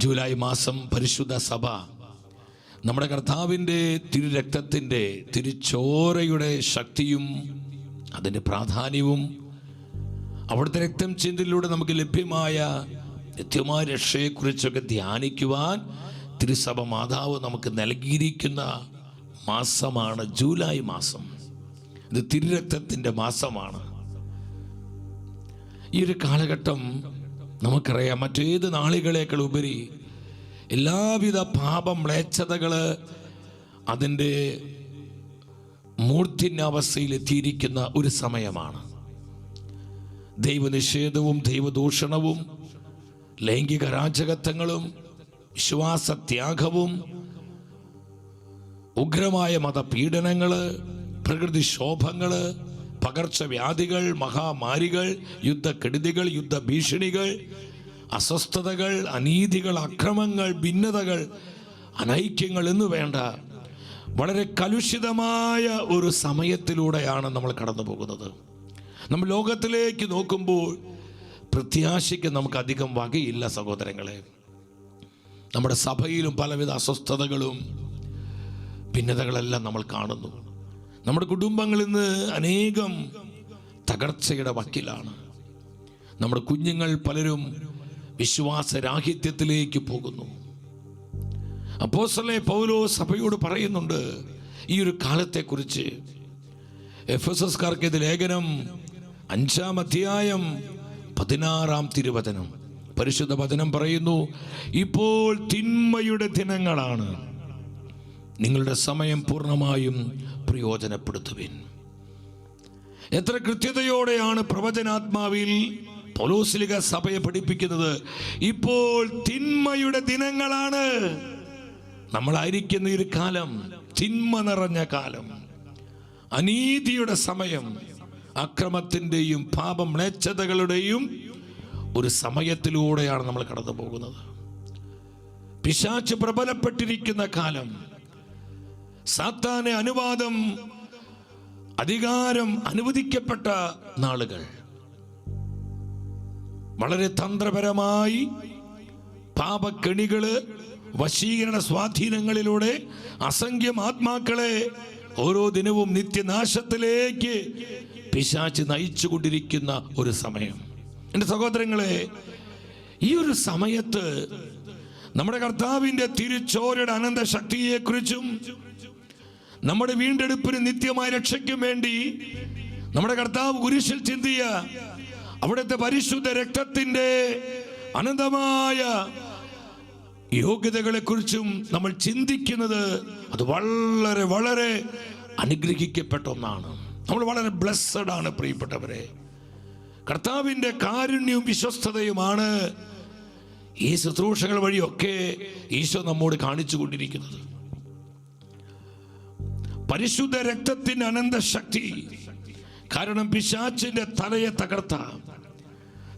July മാസം പരിശുദ്ധ സഭ നമ്മുടെ കർത്താവിൻ്റെ തിരുരക്തത്തിൻ്റെ തിരുച്ചോരയുടെ ശക്തിയും അതിൻ്റെ പ്രാധാന്യവും അവിടുത്തെ രക്തം ചിന്തയിലൂടെ നമുക്ക് ലഭ്യമായ നിത്യമായ രക്ഷയെക്കുറിച്ചൊക്കെ ധ്യാനിക്കുവാൻ തിരുസഭ മാതാവ് നമുക്ക് നൽകിയിരിക്കുന്ന മാസമാണ് ജൂലൈ മാസം. ഇത് തിരുരക്തത്തിൻ്റെ മാസമാണ്. ഈ ഒരു കാലഘട്ടം നമുക്കറിയാം, മറ്റേത് നാളുകളേക്കാൾ ഉപരി എല്ലാവിധ പാപമ്ലേച്ഛതകൾ അതിൻ്റെ മൂർധന്യാവസ്ഥയിലെത്തിയിരിക്കുന്ന ഒരു സമയമാണ്. ദൈവനിഷേധവും ദൈവദൂഷണവും ലൈംഗിക അരാജകത്വങ്ങളും വിശ്വാസത്യാഗവും ഉഗ്രമായ മതപീഡനങ്ങൾ, പ്രകൃതിക്ഷോഭങ്ങൾ, പകർച്ചവ്യാധികൾ, മഹാമാരികൾ, യുദ്ധക്കെടുതികൾ, യുദ്ധഭീഷണികൾ, അസ്വസ്ഥതകൾ, അനീതികൾ, അക്രമങ്ങൾ, ഭിന്നതകൾ, അനൈക്യങ്ങൾ എന്ന് വേണ്ട വളരെ കലുഷിതമായ ഒരു സമയത്തിലൂടെയാണ് നമ്മൾ കടന്നു പോകുന്നത്. നമ്മൾ ലോകത്തിലേക്ക് നോക്കുമ്പോൾ പ്രത്യാശയ്ക്ക് നമുക്ക് അധികം വകയില്ല സഹോദരങ്ങളെ. നമ്മുടെ സഭയിലും പലവിധ അസ്വസ്ഥതകളും ഭിന്നതകളെല്ലാം നമ്മൾ കാണുന്നു. നമ്മുടെ കുടുംബങ്ങളിൽ നിന്ന് അനേകം തകർച്ചയുടെ വക്കിലാണ്. നമ്മുടെ കുഞ്ഞുങ്ങൾ പലരും വിശ്വാസരാഹിത്യത്തിലേക്ക് പോകുന്നു. അപ്പോസ്തലൻ പൗലോസ് സഭയോട് പറയുന്നുണ്ട് ഈ ഒരു കാലത്തെക്കുറിച്ച്. എഫെസസ്കാർക്ക് ഇത് ലേഖനം 5-ാം അധ്യായം 16-ാം തിരുവചനം, പരിശുദ്ധ വചനം പറയുന്നു, ഇപ്പോൾ തിന്മയുടെ ദിനങ്ങളാണ്, നിങ്ങളുടെ സമയം പൂർണ്ണമായും പ്രയോജനപ്പെടുത്തുവിൻ. എത്ര കൃത്യതയോടെയാണ് പ്രവചനാത്മാവിൽ പൗലോസ്ലിക സഭയെ പഠിപ്പിക്കുന്നത്. ഇപ്പോൾ തിന്മയുടെ ദിനങ്ങളാണ്. നമ്മളായിരിക്കുന്ന ഒരു കാലം തിന്മ നിറഞ്ഞ കാലം, അനീതിയുടെ സമയം, അക്രമത്തിൻ്റെയും പാപമ്ലേച്ഛതകളുടെയും ഒരു സമയത്തിലൂടെയാണ് നമ്മൾ കടന്നു പോകുന്നത്. പിശാച് പ്രബലപ്പെട്ടിരിക്കുന്ന കാലം, സാത്താന്റെ അനുവാദം, അധികാരം അനുവദിക്കപ്പെട്ട നാളുകൾ. വളരെ തന്ത്രപരമായി പാപക്കെണികള്, വശീകരണ സ്വാധീനങ്ങളിലൂടെ അസംഖ്യം ആത്മാക്കളെ ഓരോ ദിനവും നിത്യനാശത്തിലേക്ക് പിശാച് നയിച്ചുകൊണ്ടിരിക്കുന്ന ഒരു സമയം. എൻ്റെ സഹോദരങ്ങളെ, ഈ ഒരു സമയത്ത് നമ്മുടെ കർത്താവിൻ്റെ തിരുച്ചോരയുടെ അനന്ത ശക്തിയെക്കുറിച്ചും നമ്മുടെ വീണ്ടെടുപ്പിന് നിത്യമായ രക്ഷയ്ക്കും വേണ്ടി നമ്മുടെ കർത്താവ് കുരിശിൽ ചിന്തിയ അവിടുത്തെ പരിശുദ്ധ രക്തത്തിൻ്റെ അനന്തമായ യോഗ്യതകളെക്കുറിച്ചും നമ്മൾ ചിന്തിക്കുന്നത് അത് വളരെ വളരെ അനുഗ്രഹിക്കപ്പെട്ട ഒന്നാണ്. നമ്മൾ വളരെ ബ്ലെസ്സഡ് ആണ് പ്രിയപ്പെട്ടവരെ. കർത്താവിൻ്റെ കാരുണ്യവും വിശ്വസ്തതയുമാണ് ഈ ശുശ്രൂഷകൾ വഴിയൊക്കെ ഈശോ നമ്മോട് കാണിച്ചു കൊണ്ടിരിക്കുന്നത്. പരിശുദ്ധ രക്തത്തിൻ്റെ അനന്ത ശക്തി കാരണം പിശാചിന്റെ തലയെ തകർത്ത,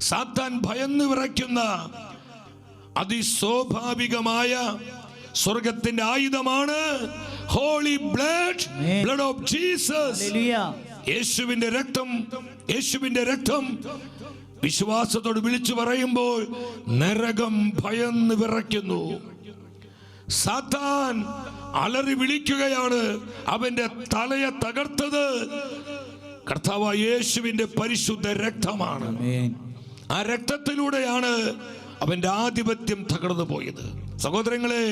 സാത്താൻ ഭയന്ന് വിറയ്ക്കുന്ന അതിസ്വാഭാവികമായ സ്വർഗത്തിന്റെ ആയുധമാണ് holy blood, blood of Jesus. യേശുവിന്റെ രക്തം, യേശുവിന്റെ രക്തം വിശ്വാസത്തോട് വിളിച്ചു പറയുമ്പോൾ നരകം ഭയന്ന് വിറയ്ക്കുന്നു. സാത്താൻ അലറി വിളിക്കുകയാണ്. അവന്റെ തലയെ തകർത്തത് കർത്താവായ യേശുവിന്റെ പരിശുദ്ധ രക്തമാണ്. ആ രക്തത്തിലൂടെയാണ് അവന്റെ ആധിപത്യം തകർന്നു പോയത്. സഹോദരങ്ങളെ,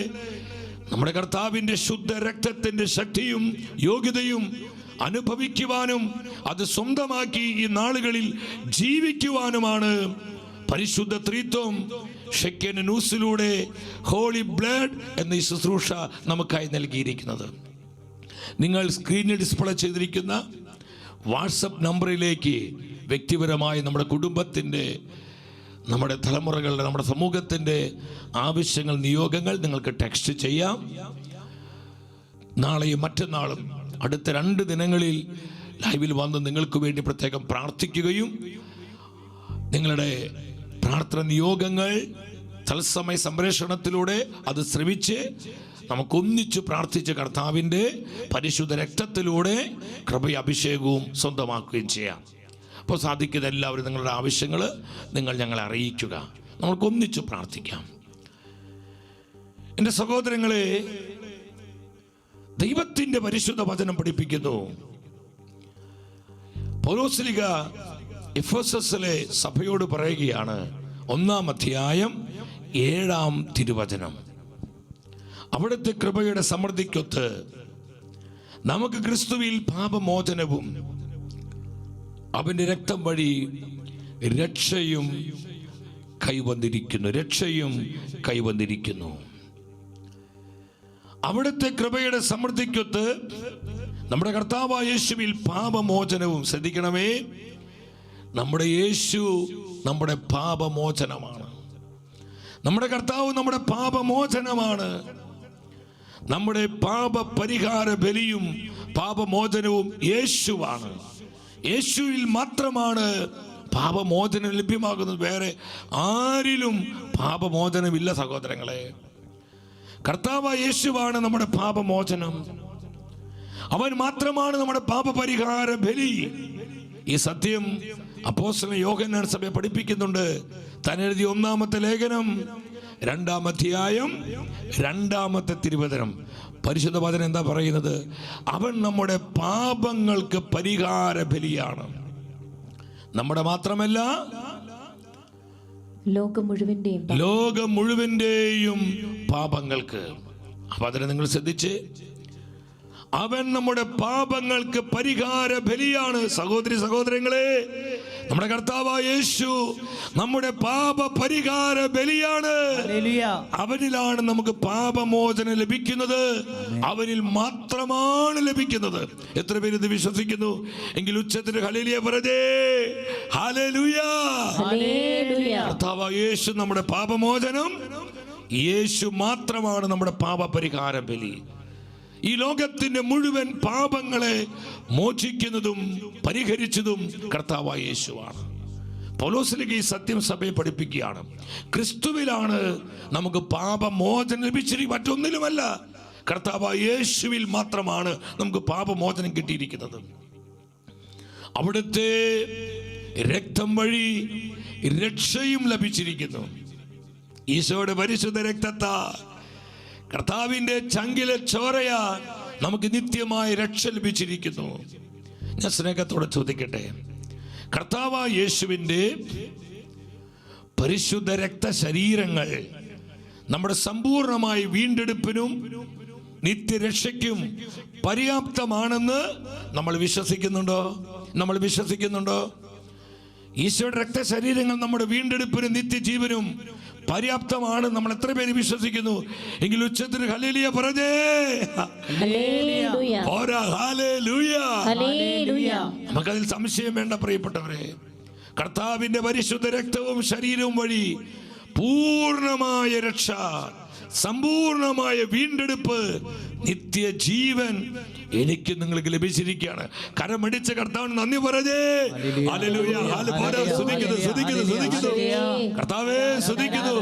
നമ്മുടെ കർത്താവിന്റെ ശുദ്ധ രക്തത്തിന്റെ ശക്തിയും യോഗ്യതയും അനുഭവിക്കുവാനും അത് സ്വന്തമാക്കി ഈ നാളുകളിൽ ജീവിക്കുവാനുമാണ് പരിശുദ്ധ ത്രിത്വം ഷെക്കന ന്യൂസിലൂടെ ഹോളി ബ്ലഡ് എന്ന ഈ ശുശ്രൂഷ നമുക്കായി നൽകിയിരിക്കുന്നത്. നിങ്ങൾ സ്ക്രീനിൽ ഡിസ്പ്ലേ ചെയ്തിരിക്കുന്ന വാട്സപ്പ് നമ്പറിലേക്ക് വ്യക്തിപരമായി നമ്മുടെ കുടുംബത്തിൻ്റെ, നമ്മുടെ തലമുറകളുടെ, നമ്മുടെ സമൂഹത്തിൻ്റെ ആവശ്യങ്ങൾ, നിയോഗങ്ങൾ നിങ്ങൾക്ക് ടെക്സ്റ്റ് ചെയ്യാം. നാളെയും മറ്റന്നാളും അടുത്ത 2 ദിനങ്ങളിൽ ലൈവിൽ വന്ന് നിങ്ങൾക്ക് വേണ്ടി പ്രത്യേകം പ്രാർത്ഥിക്കുകയും നിങ്ങളുടെ പ്രാർത്ഥന നിയോഗങ്ങൾ തത്സമയ സംപ്രേഷണത്തിലൂടെ അത് ശ്രവിച്ച് നമുക്കൊന്നിച്ച് പ്രാർത്ഥിച്ച് കർത്താവിൻ്റെ പരിശുദ്ധ രക്തത്തിലൂടെ കൃപയും അഭിഷേകവും സ്വന്തമാക്കുകയും ചെയ്യാം. അപ്പോൾ സാധിക്കുന്ന എല്ലാവരും നിങ്ങളുടെ ആവശ്യങ്ങൾ നിങ്ങൾ ഞങ്ങളെ അറിയിക്കുക. നമുക്കൊന്നിച്ച് പ്രാർത്ഥിക്കാം. എൻ്റെ സഹോദരങ്ങളെ, ദൈവത്തിന്റെ പരിശുദ്ധ വചനം പഠിപ്പിക്കുന്നു. പൗലോസ്ലീഹ എഫെസസിലെ സഭയോട് പറയുകയാണ്, 1-ാം അധ്യായം 7-ാം തിരുവചനം. അവിടുത്തെ കൃപയുടെ സമൃദ്ധിക്കൊത്ത് നമുക്ക് ക്രിസ്തുവിൽ പാപമോചനവും അവന്റെ രക്തം വഴി രക്ഷയും കൈവന്നിരിക്കുന്നു. അവിടുത്തെ കൃപയുടെ സമൃദ്ധിക്കൊത്ത് നമ്മുടെ കർത്താവായ യേശുവിൽ പാപമോചനവും. ശ്രദ്ധിക്കണമേ, നമ്മുടെ യേശു നമ്മുടെ പാപമോചനമാണ്. നമ്മുടെ കർത്താവ് നമ്മുടെ പാപമോചനമാണ്. നമ്മുടെ പാപ പരിഹാര ബലിയും പാപമോചനവും യേശുവാണ്. യേശുവിൽ മാത്രമാണ് പാപമോചനം ലഭ്യമാകുന്നത്. വേറെ ആരിലും പാപമോചനമില്ല സഹോദരങ്ങളെ. കർത്താവായ യേശുവാണ് നമ്മുടെ പാപമോചനം. അവൻ മാത്രമാണ് നമ്മുടെ പാപപരിഹാര ബലി. ഈ സത്യം അപ്പോസ്തലൻ യോഹന്നാൻ സഭയെ പഠിപ്പിക്കുന്നുണ്ട്. താൻ എഴുതിയ 1-ാമത്തെ ലേഖനം 2-ാം അധ്യായം 2-ാമത്തെ തിരുവചനം. പരിശുദ്ധ വചനം എന്താ പറയുന്നത്? അവൻ നമ്മുടെ പാപങ്ങൾക്ക് പരിഹാര ബലിയാണ്. നമ്മുടെ മാത്രമല്ല, ലോകം മുഴുവന്റെയും പാപങ്ങൾക്ക്. അപ്പൊ അതിനെ നിങ്ങൾ ശ്രദ്ധിച്ച്, അവൻ നമ്മുടെ പാപങ്ങൾക്ക് പരിഹാര ബലിയാണ്. സഹോദരി സഹോദരങ്ങളെ, നമ്മുടെ കർത്താവായ യേശു നമ്മുടെ പാപ പരിഹാര ബലിയാണ്. അവനിലാണ് നമുക്ക് പാപമോചനം ലഭിക്കുന്നത്. അവനിൽ മാത്രമാണ് ലഭിക്കുന്നത്. എത്ര പേര് ഇത് വിശ്വസിക്കുന്നു? എങ്കിൽ ഉച്ചത്തിൽ ഹല്ലേലൂയ പറഞ്ഞേ. ഹല്ലേലൂയ. കർത്താവായ യേശു നമ്മുടെ പാപമോചനം. യേശു മാത്രമാണ് നമ്മുടെ പാപ പരിഹാര ബലി. ഈ ലോകത്തിന്റെ മുഴുവൻ പാപങ്ങളെ മോചിക്കുന്നതും പരിഹരിച്ചതും കർത്താവായ യേശുവാണ്. പൗലോസ്ലീഹ ഈ സത്യം സഭയെ പഠിപ്പിക്കുകയാണ്. ക്രിസ്തുവിലാണ് നമുക്ക് പാപമോചനം ലഭിച്ചിരിക്കുന്നത്, മറ്റൊന്നിലുമല്ല. കർത്താവായ യേശുവിൽ മാത്രമാണ് നമുക്ക് പാപമോചനം കിട്ടിയിരിക്കുന്നത്. അവിടുത്തെ രക്തം വഴി രക്ഷയും ലഭിച്ചിരിക്കുന്നു. ഈശോയുടെ പരിശുദ്ധ രക്തത്താ, കർത്താവിന്റെ ചങ്കിലെ ചോരയാ നമുക്ക് നിത്യമായ രക്ഷ ലഭിച്ചിരിക്കുന്നു. ഞാൻ സ്നേഹത്തോടെ ചോദിക്കട്ടെ, കർത്താവായ യേശുവിന്റെ പരിശുദ്ധ രക്തശരീരങ്ങൾ നമ്മുടെ സമ്പൂർണമായ വീണ്ടെടുപ്പിനും നിത്യരക്ഷയ്ക്കും പര്യാപ്തമാണെന്ന് നമ്മൾ വിശ്വസിക്കുന്നുണ്ടോ? ഈശോയുടെ രക്തശരീരങ്ങൾ നമ്മുടെ വീണ്ടെടുപ്പിനും നിത്യജീവനും പര്യാപ്തമാണ്. നമ്മൾ എത്ര പേര് വിശ്വസിക്കുന്നു? എങ്കിൽ ഉച്ചത്തിൽ ഹല്ലേലൂയ പറഞ്ഞേ. നമുക്കതിൽ സംശയം വേണ്ട പ്രിയപ്പെട്ടവരെ. കർത്താവിന്റെ പരിശുദ്ധ രക്തവും ശരീരവും വഴി പൂർണ്ണമായ രക്ഷ, സമ്പൂർണമായ വീണ്ടെടുപ്പ്, നിത്യജീവൻ എനിക്ക് നിങ്ങൾക്ക് ലഭിച്ചിരിക്കുകയാണ്. കരമടിച്ച കർത്താവിന് നന്ദി പറഞ്ഞേ. ഹല്ലേലൂയ. സ്തുതിക്കുന്നു. കർത്താവേ സ്തുതിക്കുന്നു.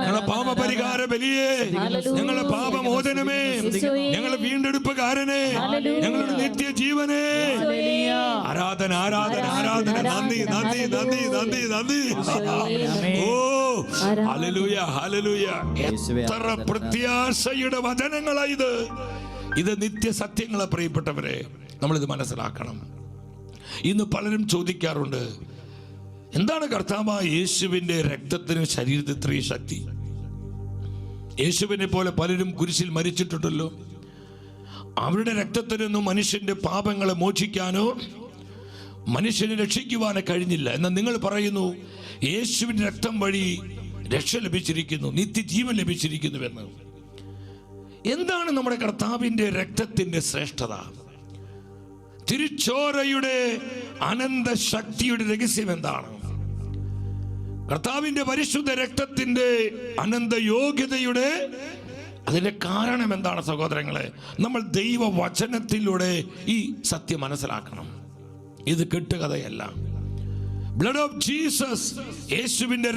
ഞങ്ങളുടെ പാപപരിഹാര ബലിയേ, ഞങ്ങളുടെ പാപമോചനമേ, ഞങ്ങളുടെ വീണ്ടെടുപ്പുകാരനെ, ഞങ്ങളുടെ നിത്യജീവനെ, ആരാധന. നന്ദി. ഓ ഹല്ലേലൂയ. എത്ര പ്രത്യാശയുടെ വചനങ്ങളായത്. ഇത് നിത്യസത്യങ്ങളെ പ്രിയപ്പെട്ടവരെ, നമ്മളിത് മനസ്സിലാക്കണം. ഇന്ന് പലരും ചോദിക്കാറുണ്ട്, എന്താണ് കർത്താവായ യേശുവിന്റെ രക്തത്തിന് ശരീരത്തിൽ ഇത്രയും ശക്തി? യേശുവിനെ പോലെ പലരും കുരിശിൽ മരിച്ചിട്ടുണ്ടല്ലോ. അവരുടെ രക്തത്തിനൊന്നും മനുഷ്യന്റെ പാപങ്ങളെ മോചിക്കാനോ മനുഷ്യനെ രക്ഷിക്കുവാനോ കഴിഞ്ഞില്ല. എന്നാൽ നിങ്ങൾ പറയുന്നു യേശുവിന്റെ രക്തം വഴി രക്ഷ ലഭിച്ചിരിക്കുന്നു, നിത്യജീവൻ ലഭിച്ചിരിക്കുന്നുവെന്ന്. എന്താണ് നമ്മുടെ കർത്താവിന്റെ രക്തത്തിന്റെ ശ്രേഷ്ഠത? തിരുച്ചോരയുടെ അനന്ത ശക്തിയുടെ രഹസ്യം എന്താണ്? കർത്താവിന്റെ പരിശുദ്ധ രക്തത്തിന്റെ അനന്ത യോഗ്യതയുടെ അതിന്റെ കാരണം എന്താണ് സഹോദരങ്ങളെ? നമ്മൾ ദൈവവചനത്തിലൂടെ ഈ സത്യം മനസ്സിലാക്കണം. ഇത് കെട്ടുകഥയല്ല. ബ്ലഡ് ഓഫ് ജീസസ്, യേശുവിന്റെ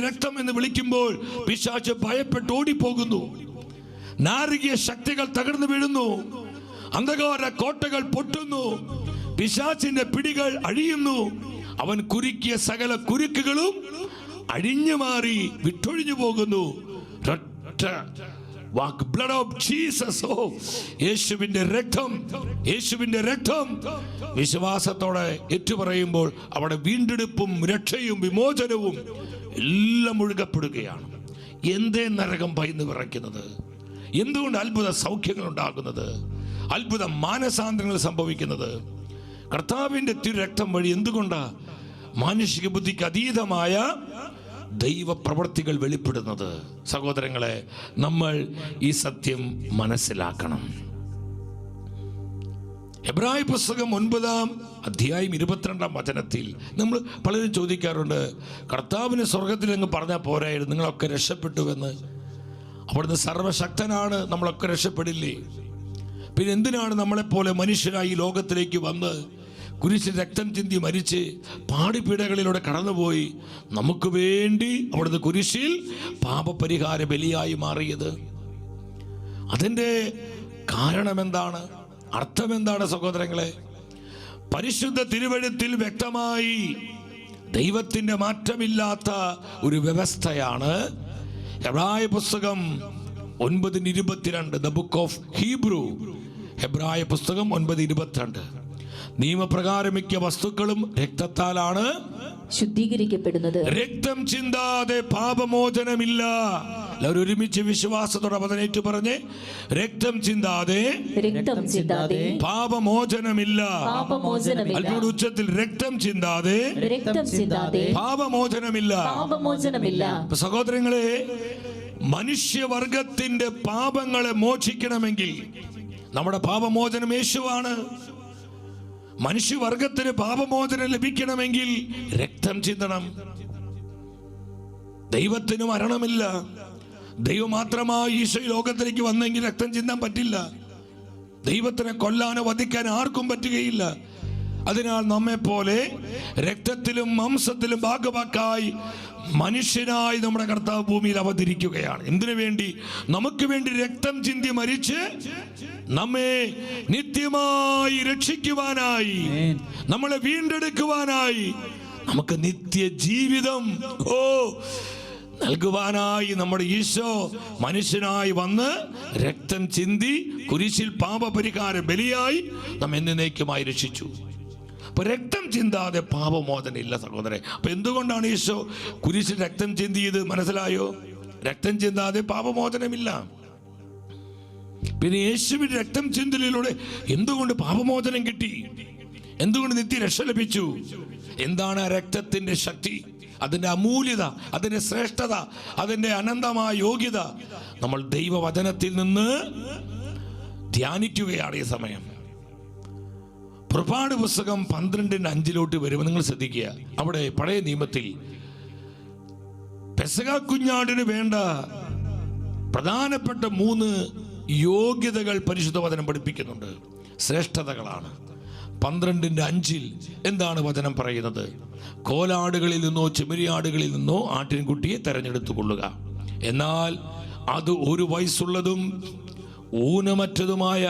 രക്തം എന്ന് വിളിക്കുമ്പോൾ പിശാച് ഭയപ്പെട്ട് ഓടിപ്പോകുന്നു. നാരകീയ ശക്തികൾ തകർന്നു വീഴുന്നു. അന്ധകാര കോട്ടകൾ പൊട്ടുന്നു. പിശാചിന്റെ പിടികൾ അഴിയുന്നു. അവൻ കുരുക്കിയ സകല കുരുക്കുകളും അഴിഞ്ഞു മാറി വിട്ടൊഴിഞ്ഞു പോകുന്നു. ഒറ്റ ഒറ്റ വാക്ക്, ബ്ലഡ് ഓഫ് ജീസസ്. ഓ, യേശുവിന്റെ രക്തം, യേശുവിന്റെ രക്തം വിശ്വാസത്തോടെ ഏറ്റുപറയുമ്പോൾ അവിടെ വീണ്ടെടുപ്പും രക്ഷയും വിമോചനവും എല്ലാം ഒഴുകപ്പെടുകയാണ്. എന്തേ നരകം ഭയന്ന് വിറയ്ക്കുന്നത്? എന്തുകൊണ്ട് അത്ഭുത സൗഖ്യങ്ങൾ ഉണ്ടാകുന്നത്? അത്ഭുത മാനസാന്തരങ്ങൾ സംഭവിക്കുന്നത്? കർത്താവിന്റെ തിരുരക്തം വഴി. എന്തുകൊണ്ടാ? മാനുഷിക ബുദ്ധിക്ക് അതീതമായ ദൈവ പ്രവൃത്തികൾ വെളിപ്പെടുന്നത്. സഹോദരങ്ങളെ, നമ്മൾ ഈ സത്യം മനസ്സിലാക്കണം. എബ്രായ പുസ്തകം 9-ാം അധ്യായം 22-ാം വചനത്തിൽ നമ്മൾ പലരും ചോദിക്കാറുണ്ട്, കർത്താവിന് സ്വർഗത്തിൽ അങ്ങ് പറഞ്ഞാൽ പോരായിരുന്നു, നിങ്ങളൊക്കെ രക്ഷപ്പെട്ടുവെന്ന്. അവിടുന്ന് സർവശക്തനാണ്, നമ്മളൊക്കെ രക്ഷപ്പെടില്ലേ? പിന്നെ എന്തിനാണ് നമ്മളെപ്പോലെ മനുഷ്യരായി ഈ ലോകത്തിലേക്ക് വന്ന് കുരിശിൽ രക്തം ചിന്തി മരിച്ച് പാടിപ്പീടകളിലൂടെ കടന്നുപോയി നമുക്ക് വേണ്ടി അവിടുന്ന് കുരിശിൽ പാപപരിഹാര ബലിയായി മാറിയത്? അതിൻ്റെ കാരണം എന്താണ്? അർത്ഥം എന്താണ് സഹോദരങ്ങളെ? പരിശുദ്ധ തിരുവെഴുത്തിൽ വ്യക്തമായി ദൈവത്തിന്റെ മാറ്റമില്ലാത്ത ഒരു വ്യവസ്ഥയാണ് എബ്രായ പുസ്തകം 9:22, ദ ബുക്ക് ഓഫ് ഹീബ്രു. ഹെബ്രായ പുസ്തകം 9:22. നിയമപ്രകാരം മിക്ക വസ്തുക്കളും രക്തത്താലാണ് ശുദ്ധീകരിക്കപ്പെടുന്നത്. രക്തം ചിന്താതെ പാപമോചനമില്ല. എല്ലാവരും ഒരുമിച്ച് വിശ്വാസത്തോടെ പതനേറ്റു പറഞ്ഞേ, രക്തം ചിന്താതെ പാപമോചനമില്ല. അല്പം ഉച്ചത്തിൽ, രക്തം ചിന്താതെ പാപമോചനമില്ല. സഹോദരങ്ങളെ, മനുഷ്യവർഗത്തിന്റെ പാപങ്ങളെ മോചിക്കണമെങ്കിൽ നമ്മുടെ പാപമോചനം യേശുവാണ്. മനുഷ്യവർഗത്തിന് പാപമോചനം ലഭിക്കണമെങ്കിൽ രക്തം ചിന്തണം. ദൈവത്തിന് മരണമില്ല. ദൈവം മാത്രമായി ഈശോ ലോകത്തിലേക്ക് വന്നെങ്കിൽ രക്തം ചിന്താൻ പറ്റില്ല. ദൈവത്തിനെ കൊല്ലാനോ വധിക്കാനോ ആർക്കും പറ്റുകയില്ല. അതിനാൽ നമ്മെ പോലെ രക്തത്തിലും മാംസത്തിലും ഭാഗവാക്കായി മനുഷ്യനായി നമ്മുടെ കർത്താവ് ഭൂമിയിൽ അവതരിക്കുകയാണ്. എന്തിനു വേണ്ടി? നമുക്ക് വേണ്ടി രക്തം ചിന്തി മരിച്ച് നമ്മെ നിത്യമായി രക്ഷിക്കുവാനായി, നമ്മളെ വീണ്ടെടുക്കുവാനായി, നമുക്ക് നിത്യജീവിതം നൽകുവാനായി നമ്മുടെ ഈശോ മനുഷ്യനായി വന്ന് രക്തം ചിന്തി കുരിശിൽ പാപപരിഹാര ബലിയായി നമ്മെ എന്നേക്കുമായി രക്ഷിച്ചു. അപ്പൊ രക്തം ചിന്താതെ പാപമോചനം ഇല്ല സഹോദരൻ. അപ്പൊ എന്തുകൊണ്ടാണ് ഈശോ കുരിശിൽ രക്തം ചിന്തിയത്? മനസ്സിലായോ? രക്തം ചിന്താതെ പാപമോചനമില്ല. പിന്നെ യേശുവിന്റെ രക്തം ചിന്തലിലൂടെ എന്തുകൊണ്ട് പാപമോചനം കിട്ടി? എന്തുകൊണ്ട് നിത്യരക്ഷ ലഭിച്ചു? എന്താണ് ആ രക്തത്തിന്റെ ശക്തി, അതിന്റെ അമൂല്യത, അതിന്റെ ശ്രേഷ്ഠത, അതിന്റെ അനന്തമായ യോഗ്യത നമ്മൾ ദൈവവചനത്തിൽ നിന്ന് ധ്യാനിക്കുകയാണ് ഈ സമയം. പുറപ്പാട് പുസ്തകം 12:5 വരുമ്പോൾ നിങ്ങൾ ശ്രദ്ധിക്കുക. അവിടെ പഴയ നിയമത്തിൽ പെസഹ കുഞ്ഞാടിന് വേണ്ട പ്രധാനപ്പെട്ട 3 യോഗ്യതകൾ പരിശുദ്ധ വചനം പഠിപ്പിക്കുന്നുണ്ട്. ശ്രേഷ്ഠതകളാണ്. 12:5 എന്താണ് വചനം പറയുന്നത്? കോലാടുകളിൽ നിന്നോ ചെമ്മരിയാടുകളിൽ നിന്നോ ആട്ടിൻകുട്ടിയെ തെരഞ്ഞെടുത്തു കൊള്ളുക. എന്നാൽ അത് 1 വയസ്സുള്ളതും ഊനമറ്റതുമായ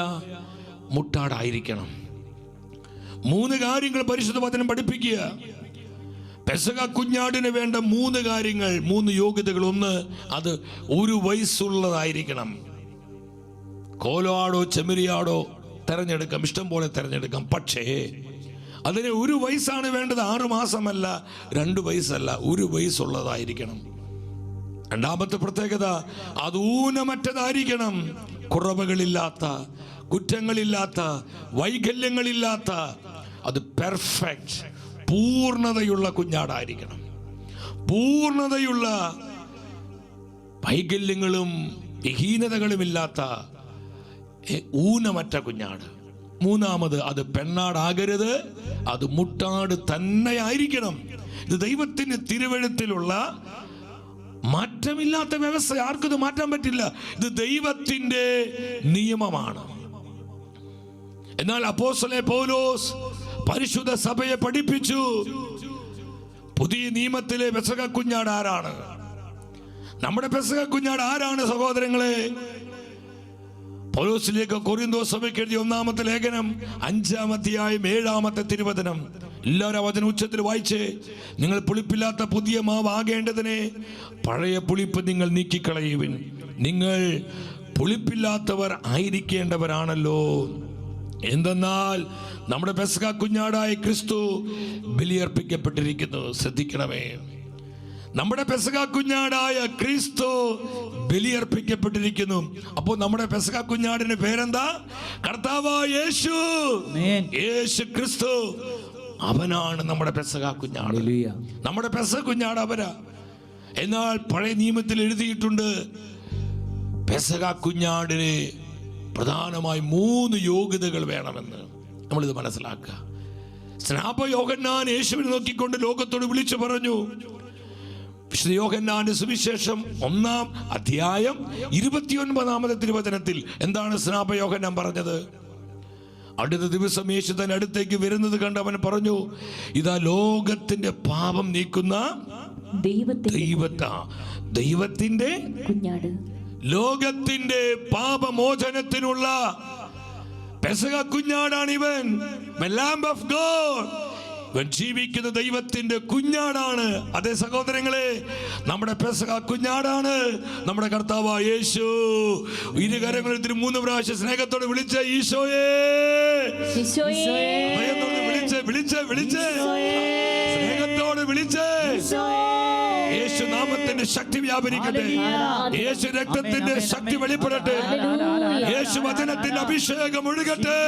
മുട്ടാടായിരിക്കണം. 3 കാര്യങ്ങൾ പരിശുദ്ധ വചനം പഠിപ്പിക്കുക. പെസഹ കുഞ്ഞാടിന് വേണ്ട 3 കാര്യങ്ങൾ, 3 യോഗ്യതകൾ. 1, അത് 1 വയസ്സുള്ളതായിരിക്കണം. കോലാടോ ചെമ്മരിയാടോ തെരഞ്ഞെടുക്കാം, ഇഷ്ടം പോലെ തെരഞ്ഞെടുക്കാം. പക്ഷേ അതിന് 1 വയസ്സാണ് വേണ്ടത്. 6 മാസമല്ല, 2 വയസ്സല്ല, 1 വയസ്സുള്ളതായിരിക്കണം. രണ്ടാമത്തെ പ്രത്യേകത, അത് ഊനമറ്റതായിരിക്കണം. കുറവുകളില്ലാത്ത, കുറ്റങ്ങളില്ലാത്ത, വൈകല്യങ്ങളില്ലാത്ത, അത് പെർഫെക്റ്റ്, പൂർണ്ണതയുള്ള കുഞ്ഞാടായിരിക്കണം. പൂർണ്ണതയുള്ള, വൈകല്യങ്ങളും വിഹീനതകളുമില്ലാത്ത ഊനമറ്റ കുഞ്ഞാട്. 3, അത് പെണ്ണാടാകരുത്, അത് മുട്ടാട് തന്നെയായിരിക്കണം. ഇത് ദൈവത്തിന് തിരുവെഴുത്തിലുള്ള മാറ്റമില്ലാത്ത വ്യവസ്ഥ. ആർക്കും ഇത് മാറ്റാൻ പറ്റില്ല. ഇത് ദൈവത്തിന്റെ നിയമമാണ്. എന്നാൽ അപ്പോസ്തലൻ പൗലോസ് പരിശുദ്ധ സഭയെ പഠിപ്പിച്ചു. പുതിയ നിയമത്തിലെ പെസഹ കുഞ്ഞാട് ആരാണ്? നമ്മുടെ പെസഹ കുഞ്ഞാട് ആരാണ് സഹോദരങ്ങളെ? പൗലോസിലേക്ക് കൊരിന്തോസ് സഭയ്ക്ക് എഴുതിയ 1-ാമത്തെ ലേഖനം 5-ാം അധ്യായം 7-ാമത്തെ തിരുവചനം. എല്ലാവരും വചന ഉച്ചത്തിൽ വായിച്ച്, നിങ്ങൾ പുളിപ്പില്ലാത്ത പുതിയ മാവ് ആകേണ്ടതിനെ പഴയ പുളിപ്പ് നിങ്ങൾ നീക്കിക്കളയുവിൻ. നിങ്ങൾ പുളിപ്പില്ലാത്തവർ ആയിരിക്കേണ്ടവരാണല്ലോ. എന്തെന്നാൽ നമ്മുടെ പെസഹ കുഞ്ഞാടായ ക്രിസ്തു ബലിയർപ്പിക്കപ്പെട്ടിരിക്കുന്നു. ശ്രദ്ധിക്കണമേ, നമ്മുടെ പെസഹ കുഞ്ഞാടായ ക്രിസ്തു ബലിയർപ്പിക്കപ്പെട്ടിരിക്കുന്നു. അപ്പോൾ നമ്മുടെ പെസഹ കുഞ്ഞാടിന്റെ പേരെന്താ? കർത്താവായ യേശു. യേശു ക്രിസ്തു, അവനാണ് നമ്മുടെ പെസഹ കുഞ്ഞാട്. നമ്മുടെ പെസഹ കുഞ്ഞാട് അവരാ. എന്നാൽ പഴയ നിയമത്തിൽ എഴുതിയിട്ടുണ്ട്, പെസഹ കുഞ്ഞാടിന് പ്രധാനമായി 3 യോഗ്യതകൾ വേണമെന്ന്. നമ്മളിത് മനസ്സിലാക്കുക. സ്നാപക യോഹന്നാൻ യേശുവിനെ നോക്കിക്കൊണ്ട് ലോകത്തോട് വിളിച്ചു പറഞ്ഞു. വിശുദ്ധ യോഹന്നാന്റെ സുവിശേഷം 1-ാം അധ്യായം 29-ാമത്തെ തിരുവചനത്തിൽ എന്താണ് സ്നാപക യോഹന്നാൻ പറഞ്ഞത്? അടുത്ത ദിവസം യേശു തന്റെ അടുത്തേക്ക് വരുന്നത് കണ്ട് അവൻ പറഞ്ഞു, ഇതാ ലോകത്തിന്റെ പാപം നീക്കുന്ന ദൈവത്തിന്റെ കുഞ്ഞാട്, ലോകത്തിന്റെ പാപമോചനത്തിനുള്ള പെസഹ കുഞ്ഞാടാണ് ഇവൻ. Lamb of God. ഇവൻ ജീവിക്കുന്ന ദൈവത്തിന്റെ കുഞ്ഞാടാണ്. അതേ സഹോദരങ്ങളെ, നമ്മുടെ പെസഹ കുഞ്ഞാടാണ് നമ്മുടെ കർത്താവായ യേശു. ഇരുകരങ്ങളിൽ 3 പ്രാവശ്യം സ്നേഹത്തോടെ വിളിച്ച ഈശോയെ, വിളിച്ചേ സ്നേഹത്തോടെ വിളിച്ചേ. യേശു നാമത്തിന്റെ ശക്തി വ്യാപരിക്കട്ടെ. യേശു രക്തത്തിന്റെ ശക്തി വെളിപ്പെടട്ടെ. യേശു വചനത്തിന്റെ അഭിഷേകം ഒഴുകട്ടെ.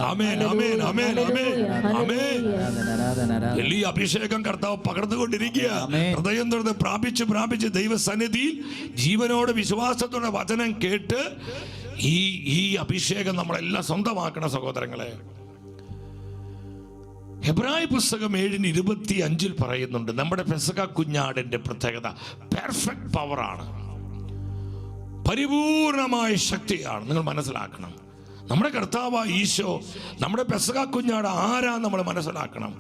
ആമേൻ, ആമേൻ, ആമേൻ, ആമേൻ, ആമേൻ. വലിയ അഭിഷേകം കർത്താവ് പകർന്നുകൊണ്ടിരിക്കുക. ഹൃദയം തുറന്ന് പ്രാപിച്ച് ദൈവസന്നിധിയിൽ ജീവനോട് വിശ്വാസത്തോടെ വചനം കേട്ട് ഈ അഭിഷേകം നമ്മളെല്ലാം സ്വന്തമാക്കണം സഹോദരങ്ങളെ. ഹെബ്രായ പുസ്തകം 7:25 പറയുന്നുണ്ട്, നമ്മുടെ പെസഹ കുഞ്ഞാടിന്റെ പ്രത്യേകത പെർഫെക്റ്റ് പവറാണ്, പരിപൂർണമായ ശക്തിയാണ്. നിങ്ങൾ മനസ്സിലാക്കണം, നമ്മുടെ കർത്താവായ ഈശോ, നമ്മുടെ പെസഹ കുഞ്ഞാട് ആരാ നമ്മൾ മനസ്സിലാക്കണം.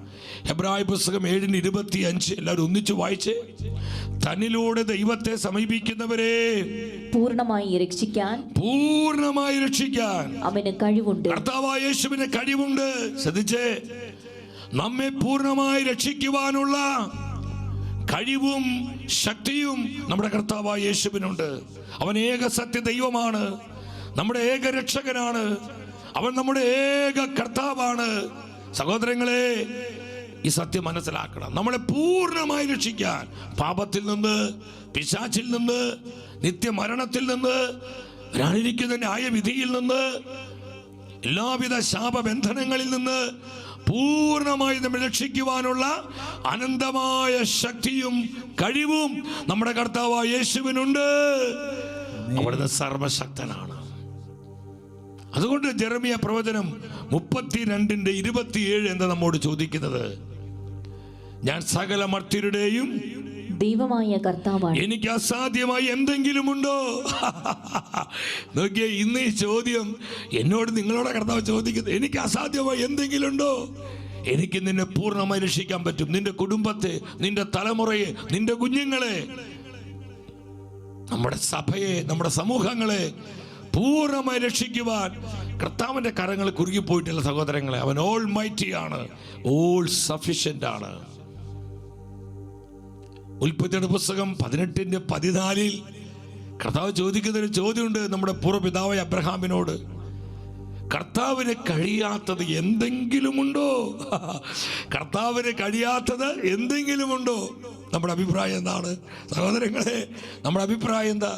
ഹെബ്രായ പുസ്തകം 7:25 എല്ലാവരും ഒന്നിച്ചു വായിച്ചേ. തന്നിലൂടെ ദൈവത്തെ സമീപിക്കുന്നവരെ പൂർണ്ണമായി രക്ഷിക്കാൻ അവന് കഴിവുണ്ട്. കർത്താവായ യേശുവിന് കഴിവുണ്ട്. ശ്രദ്ധിച്ചേ, നമ്മെ പൂർണ്ണമായി രക്ഷിക്കുവാനുള്ള കഴിവും ശക്തിയും നമ്മുടെ കർത്താവായ യേശുവിനുണ്ട്. അവൻ ഏക സത്യ ദൈവമാണ്, നമ്മുടെ ഏക രക്ഷകനാണ്, അവൻ നമ്മുടെ ഏക കർത്താവാണ്. സഹോദരങ്ങളെ, ഈ സത്യം മനസ്സിലാക്കണം. നമ്മളെ പൂർണ്ണമായി രക്ഷിക്കാൻ, പാപത്തിൽ നിന്ന്, പിശാചിൽ നിന്ന്, നിത്യമരണത്തിൽ നിന്ന്, വരാനിരിക്കുന്ന ന്യായവിധിയിൽ നിന്ന്, എല്ലാവിധ ശാപബന്ധനങ്ങളിൽ നിന്ന് പൂർണ്ണമായി നമ്മൾ രക്ഷിക്കുവാനുള്ള അനന്തമായ ശക്തിയും കഴിവും നമ്മുടെ കർത്താവായ യേശുവിനുണ്ട്. അവിടുന്ന് സർവശക്തനാണ്. അതുകൊണ്ട് ജെറമിയ പ്രവചനം 32:27 എന്താ നമ്മോട് ചോദിക്കുന്നത്? ഞാൻ സകല മർത്യരുടെയും ദൈവമായ കർത്താവാണ്, എനിക്ക് അസാധ്യമായി എന്തെങ്കിലും ഉണ്ടോ? നോക്കിയേ, ഇന്ന് ഈ ചോദ്യം എന്നോട് നിങ്ങളോട് കർത്താവ് ചോദിക്കുന്നത്, എനിക്ക് അസാധ്യമായി എന്തെങ്കിലും ഉണ്ടോ? എനിക്ക് നിന്നെ പൂർണ്ണമായി രക്ഷിക്കാൻ പറ്റും. നിന്റെ കുടുംബത്തെ, നിന്റെ തലമുറയെ, നിന്റെ കുഞ്ഞുങ്ങളെ, നമ്മുടെ സഭയെ, നമ്മുടെ സമൂഹങ്ങളെ പൂർണ്ണമായി രക്ഷിക്കുവാൻ കർത്താവിന്റെ കരങ്ങൾ കുറുകിപ്പോയിട്ടില്ല സഹോദരങ്ങളെ. അവൻ ഓൾ മൈറ്റി ആണ്, ഓൾ സഫിഷ്യന്റ് ആണ്. ഉൽപ്പത്തിയുടെ പുസ്തകം 18:14 കർത്താവ് ചോദിക്കുന്നൊരു ചോദ്യമുണ്ട് നമ്മുടെ പൂർവ്വപിതാവായ അബ്രഹാമിനോട്. കർത്താവിന് കഴിയാത്തത് എന്തെങ്കിലുമുണ്ടോ? കർത്താവിന് കഴിയാത്തത് എന്തെങ്കിലുമുണ്ടോ? നമ്മുടെ അഭിപ്രായം എന്താണ് സഹോദരങ്ങളെ? നമ്മുടെ അഭിപ്രായം എന്താ?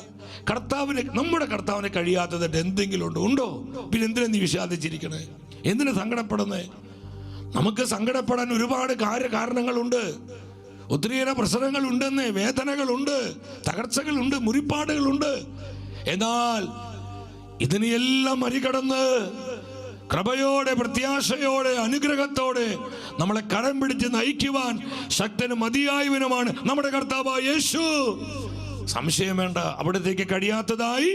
നമ്മുടെ കർത്താവിന് കഴിയാത്തത് എന്തെങ്കിലും ഉണ്ടോ? പിന്നെ എന്തിനാ നീ വിഷാദിച്ചിരിക്കണേ? എന്തിനാ സങ്കടപ്പെടുന്നേ? നമുക്ക് സങ്കടപ്പെടാൻ ഒരുപാട് കാരണങ്ങളുണ്ട്. ഒത്തിരിയേറെ പ്രശ്നങ്ങൾ ഉണ്ടെന്നേ, വേദനകളുണ്ട്, തകർച്ചകളുണ്ട്, മുറിപ്പാടുകളുണ്ട്. എന്നാൽ ഇതിനെയെല്ലാം മറികടന്ന് കൃപയോടെ, പ്രത്യാശയോടെ, അനുഗ്രഹത്തോടെ നമ്മളെ കരം പിടിച്ച് നയിക്കുവാൻ ശക്തനും മതിയായവനുമാണ് നമ്മുടെ കർത്താവായ യേശു. സംശയം വേണ്ട, അവിടത്തേക്ക് കഴിയാത്തതായി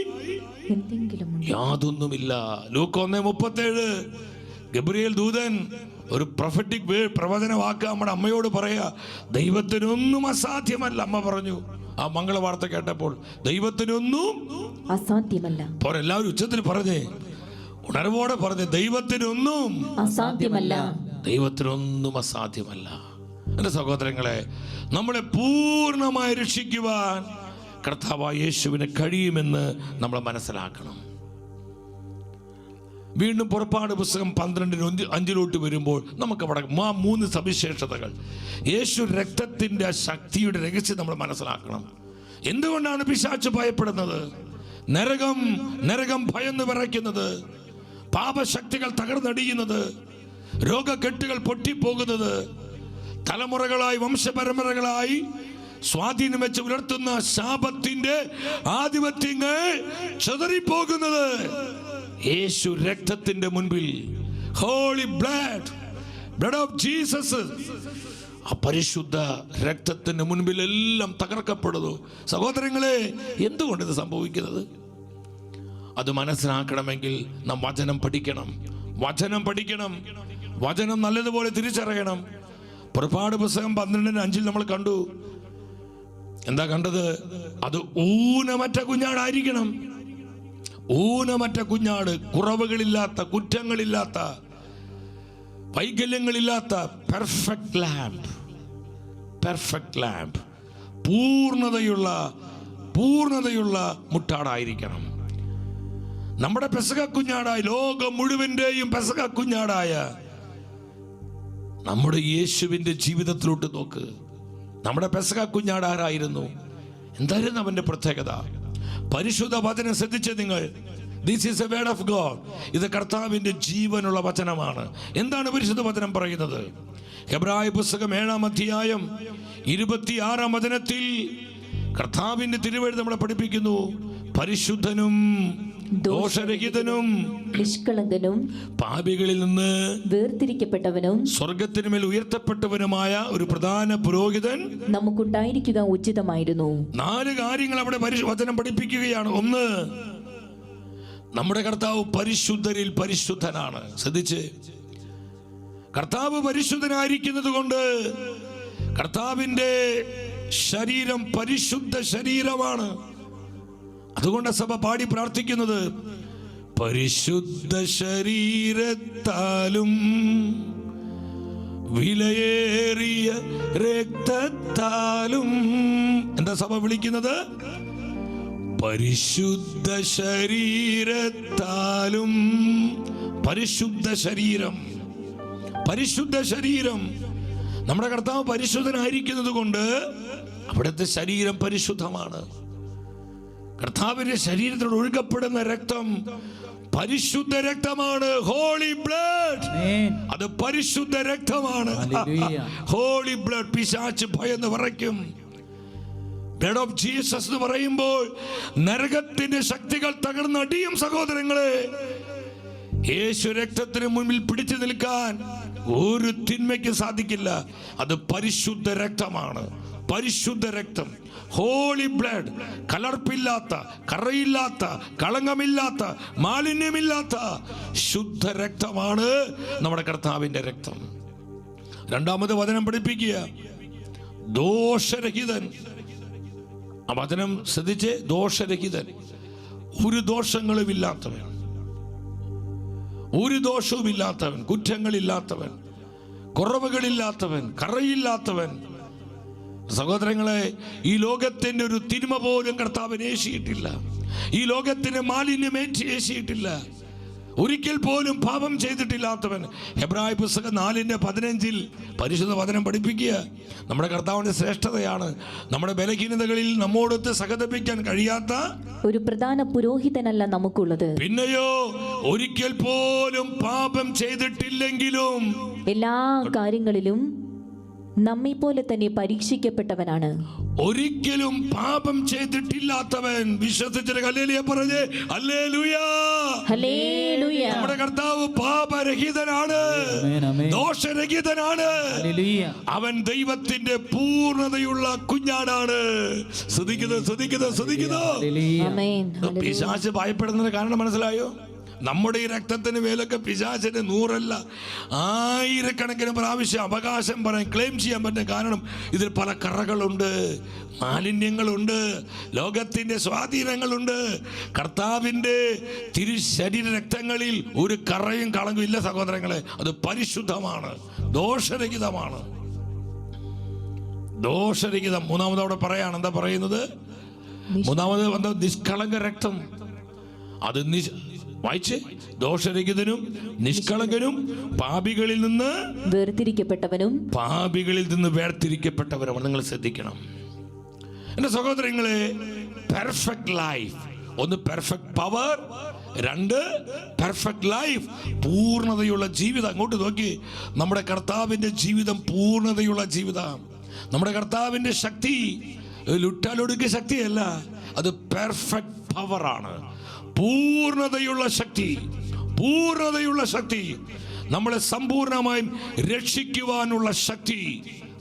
യാതൊന്നുമില്ല. ലൂക്ക 1:37 ഗബ്രിയേൽ ദൂതൻ ഒരു പ്രൊഫറ്റിക് പ്രവചന വാക്ക് നമ്മുടെ അമ്മയോട് പറയാ, ദൈവത്തിനൊന്നും അസാധ്യമല്ല. അമ്മ പറഞ്ഞു ആ മംഗളവാർത്ത കേട്ടപ്പോൾ, ദൈവത്തിനൊന്നും അസാധ്യമല്ല. എല്ലാവരും ഉച്ചത്തിൽ പറഞ്ഞേ, ഉണർവോടെ പറഞ്ഞേ, ദൈവത്തിനൊന്നും അസാധ്യമല്ല. ദൈവത്തിനൊന്നും അസാധ്യമല്ല. എൻ്റെ സഹോദരങ്ങളെ, നമ്മളെ പൂർണ്ണമായി രക്ഷിക്കുവാൻ കർത്താവായ യേശുവിന് കഴിയുമെന്ന് നമ്മൾ മനസ്സിലാക്കണം. വീണ്ടും പുറപ്പാട് പുസ്തകം 12:5 വരുമ്പോൾ നമുക്ക് അവിടെ 3 സവിശേഷതകൾ, യേശു രക്തത്തിൻ്റെ ശക്തിയുടെ രഹസ്യം നമ്മൾ മനസ്സിലാക്കണം. എന്തുകൊണ്ടാണ് പിശാച് ഭയപ്പെടുന്നത്? നരകം ഭയന്ന് വിറയ്ക്കുന്നത്, പാപശക്തികൾ തകർന്നടിയുന്നത്, രോഗക്കെട്ടുകൾ പൊട്ടിപ്പോകുന്നത്, തലമുറകളായി വംശപരമ്പരകളായി സ്വാധീനം വെച്ച് പുലർത്തുന്ന ശാപത്തിന്റെ ആധിപത്യങ്ങൾ ചിതറിപ്പോകുന്നത് യേശു രക്തത്തിന്റെ മുൻപിൽ, ഹോളി ബ്ലഡ് ഓഫ് ജീസസ്, ആ പരിശുദ്ധ രക്തത്തിന്റെ മുൻപിൽ എല്ലാം തകർക്കപ്പെടുന്നു. സഹോദരങ്ങളെ, എന്തുകൊണ്ട് ഇത് സംഭവിക്കുന്നത്? അത് മനസ്സിലാക്കണമെങ്കിൽ നാം വചനം പഠിക്കണം. വചനം നല്ലതുപോലെ തിരിച്ചറിയണം. പുറപ്പാട് പുസ്തകം 12:5 നമ്മൾ കണ്ടു. എന്താ കണ്ടത്? അത് ഊനമറ്റ കുഞ്ഞാടായിരിക്കണം. ഊനമറ്റ കുഞ്ഞാട്, കുറവുകളില്ലാത്ത, കുറ്റങ്ങളില്ലാത്ത, വൈകല്യങ്ങളില്ലാത്ത പെർഫെക്റ്റ് ലാംബ്, പൂർണ്ണതയുള്ള മുട്ടാടായിരിക്കണം. നമ്മുടെ പെസഹ കുഞ്ഞാടായ, ലോകം മുഴുവന്റെയും പെസഹ കുഞ്ഞാടായ നമ്മുടെ യേശുവിന്റെ ജീവിതത്തിലോട്ട് നോക്ക്. നമ്മുടെ പെസഹ കുഞ്ഞാടാരായിരുന്നു? എന്തായിരുന്നു അവന്റെ പ്രത്യേകത? പരിശുദ്ധ വചനം ശ്രദ്ധിച്ച നിങ്ങൾ, this is A word of God. ഇത് കർത്താവിന്റെ ജീവനുള്ള വചനമാണ്. എന്താണ് പരിശുദ്ധ വചനം പറയുന്നത്? ഹെബ്രായ പുസ്തകം 7-ാം അധ്യായം 26-ാം വചനത്തിൽ കർത്താവിന്റെ തിരുവെഴുത്ത് നമ്മളെ പഠിപ്പിക്കുന്നു, പരിശുദ്ധനും ദോഷരഹിതനും നിഷ്കളങ്കനും പാപികളിൽ നിന്ന് വേർതിരിക്കപ്പെട്ടവനും സ്വർഗത്തിനുമേൽ ഉയർത്തപ്പെട്ടവനുമായ ഒരു പ്രധാന പുരോഹിതൻ നമുക്കുണ്ടായിരിക്കുക ഉചിതമായിരുന്നു. 4 കാര്യങ്ങൾ അവിടെ വചനം പഠിപ്പിക്കുകയാണ്. 1, നമ്മുടെ കർത്താവ് പരിശുദ്ധരിൽ പരിശുദ്ധനാണ്. ശ്രദ്ധിച്ച്, കർത്താവ് പരിശുദ്ധനായിരിക്കുന്നത് കൊണ്ട് കർത്താവിന്റെ ശരീരം പരിശുദ്ധ ശരീരമാണ്. അതുകൊണ്ട് സഭ പാടി പ്രാർത്ഥിക്കുന്നത്, പരിശുദ്ധ ശരീരത്താലും വിലയേറിയ രക്തത്താലും. എന്താ സഭ വിളിക്കുന്നത്? പരിശുദ്ധ ശരീരത്താലും. പരിശുദ്ധ ശരീരം. നമ്മുടെ കർത്താവ് പരിശുദ്ധനായിരിക്കുന്നത് കൊണ്ട് അവിടുത്തെ ശരീരം പരിശുദ്ധമാണ്. കർത്താവിന്റെ ശരീരത്തിൽ ഒഴുകപ്പെടുന്ന രക്തം പരിശുദ്ധ രക്തമാണ്. Holy blood. അത് പരിശുദ്ധ രക്തമാണ്. Holy blood. പിശാച് ഭയന്ന് വിറയ്ക്കും. ബ്ലഡ് ഓഫ് ജീസസ് എന്ന് പറയുമ്പോൾ നരകത്തിന്റെ ശക്തികൾ തകർന്നടിയും. സഹോദരങ്ങളെ, യേശു രക്തത്തിന് മുൻപിൽ പിടിച്ചു നിൽക്കാൻ ഒരു തിന്മയ്ക്ക് സാധിക്കില്ല. അത് പരിശുദ്ധ രക്തമാണ്. പരിശുദ്ധ രക്തം, ഹോളി ബ്ലഡ്. കലർപ്പില്ലാത്ത, കറയില്ലാത്ത, കളങ്കമില്ലാത്ത, മാലിന്യമില്ലാത്ത ശുദ്ധ രക്തമാണ് നമ്മുടെ കർത്താവിന്റെ രക്തം. 2-ാമത് വചനം പഠിപ്പിക്കുക, ദോഷരഹിതൻ. ആ വചനം ശ്രദ്ധിച്ച്, ദോഷരഹിതൻ. ഒരു ദോഷങ്ങളും ഇല്ലാത്തവൻ, ഒരു ദോഷവും ഇല്ലാത്തവൻ, കുറ്റങ്ങളില്ലാത്തവൻ, കുറവുകളില്ലാത്തവൻ, കറയില്ലാത്തവൻ. സഹോദരങ്ങളെ, ഈ ലോകത്തിന്റെ ഒരു തിന്മ പോലും കർത്താവിന് ഏശിയിട്ടില്ല. ഈ ലോകത്തിന് മാലിന്യം ഏശിയിട്ടില്ല. ഒരിക്കൽ പോലും പാപം ചെയ്തിട്ടില്ലാത്തവൻ. ഹെബ്രായ പുസ്തകം 4:15 പരിശുദ്ധ വചനം പഠിപ്പിക്കുക, നമ്മുടെ കർത്താവിന്റെ ശ്രേഷ്ഠതയാണ്. നമ്മുടെ ബലഹീനതകളിൽ നമ്മോടൊത്ത് സഹതപിക്കാൻ കഴിയാത്ത ഒരു പ്രധാന പുരോഹിതനല്ല നമുക്കുള്ളത്. പിന്നെയോ, ഒരിക്കൽ പോലും പാപം ചെയ്തിട്ടില്ലെങ്കിലും എല്ലാ കാര്യങ്ങളിലും നമ്മെ പോലെ തന്നെ പരീക്ഷിക്കപ്പെട്ടവനാണ്. ഒരിക്കലും പാപം ചെയ്തിട്ടില്ലാത്തവൻ. വിശ്വസിച്ചിട്ട് ഹല്ലേലൂയ പറഞ്ഞേ. ഹല്ലേലൂയ. നമ്മുടെ കർത്താവ് പാപരഹിതനാണ്, ദോഷരഹിതനാണ്. അവൻ ദൈവത്തിന്റെ പൂർണ്ണതയുള്ള കുഞ്ഞാടാണ്. ശ്രദ്ധിക്കുന്നു. പിശാച് ഭയപ്പെടുന്നതിന് കാരണം മനസ്സിലായോ? നമ്മുടെ ഈ രക്തത്തിന് മേലൊക്കെ പിശാചിന് 100 ആയിരക്കണക്കിന് പ്രാവശ്യം അവകാശം പറയാൻ ക്ലെയിം ചെയ്യാൻ പറ്റും. കാരണം ഇതിൽ പല കറകളുണ്ട്, മാലിന്യങ്ങളുണ്ട്, ലോകത്തിൻ്റെ സ്വാധീനങ്ങളുണ്ട്. കർത്താവിൻ്റെ തിരുശരീര രക്തങ്ങളിൽ ഒരു കറയും കളങ്കും ഇല്ല സഹോദരങ്ങളെ. അത് പരിശുദ്ധമാണ്, ദോഷരഹിതമാണ്. ദോഷരഹിതം. മൂന്നാമത് അവിടെ പറയാണ്, എന്താ പറയുന്നത്? മൂന്നാമത് വന്ന നിഷ്കളങ്ക രക്തം. അത് വായിച്ച്, ദോഷരഹിതനും നിഷ്കളങ്കനും പാപികളിൽ നിന്ന് വേർതിരിക്കപ്പെട്ടവനും. പാപികളിൽ നിന്ന് വേർതിരിക്കപ്പെട്ടവരും. നിങ്ങൾ ശ്രദ്ധിക്കണം എൻ്റെ സഹോദരങ്ങളെ. Perfect life. ഒന്ന് പെർഫെക്റ്റ് പവർ, 2 പെർഫെക്റ്റ് ലൈഫ്, പൂർണ്ണതയുള്ള ജീവിതം. അങ്ങോട്ട് നോക്കി, നമ്മുടെ കർത്താവിൻ്റെ ജീവിതം പൂർണ്ണതയുള്ള ജീവിതം. നമ്മുടെ കർത്താവിൻ്റെ ശക്തി ലുട്ടാലൊടുക്കിയ ശക്തിയല്ല, അത് പെർഫെക്റ്റ് പവറാണ്. പൂർണ്ണതയുള്ള ശക്തി, പൂർണ്ണതയുള്ള ശക്തി, നമ്മളെ സമ്പൂർണമായും രക്ഷിക്കുവാനുള്ള ശക്തി.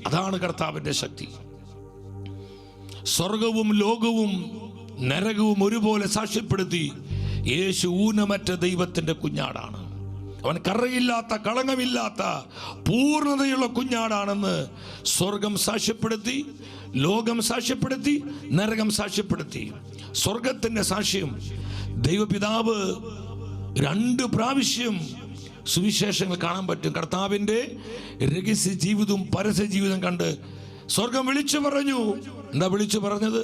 അതാണ് കർത്താവിൻ്റെ ശക്തി. സ്വർഗവും ലോകവും നരകവും ഒരുപോലെ സാക്ഷ്യപ്പെടുത്തി യേശു ഊനമറ്റ ദൈവത്തിൻ്റെ കുഞ്ഞാടാണ്. അവൻ കറയില്ലാത്ത, കളങ്കമില്ലാത്ത, പൂർണ്ണതയുള്ള കുഞ്ഞാടാണെന്ന് സ്വർഗം സാക്ഷ്യപ്പെടുത്തി, ലോകം സാക്ഷ്യപ്പെടുത്തി, നരകം സാക്ഷ്യപ്പെടുത്തി. സ്വർഗത്തിൻ്റെ സാക്ഷ്യം ദൈവപിതാവ് 2 പ്രാവശ്യം സുവിശേഷങ്ങൾ കാണാൻ പറ്റും. കർത്താവിൻ്റെ രഹസ്യ ജീവിതവും പരസ്യ ജീവിതം കണ്ട് സ്വർഗം വിളിച്ചു പറഞ്ഞു. എന്താ വിളിച്ചു പറഞ്ഞത്?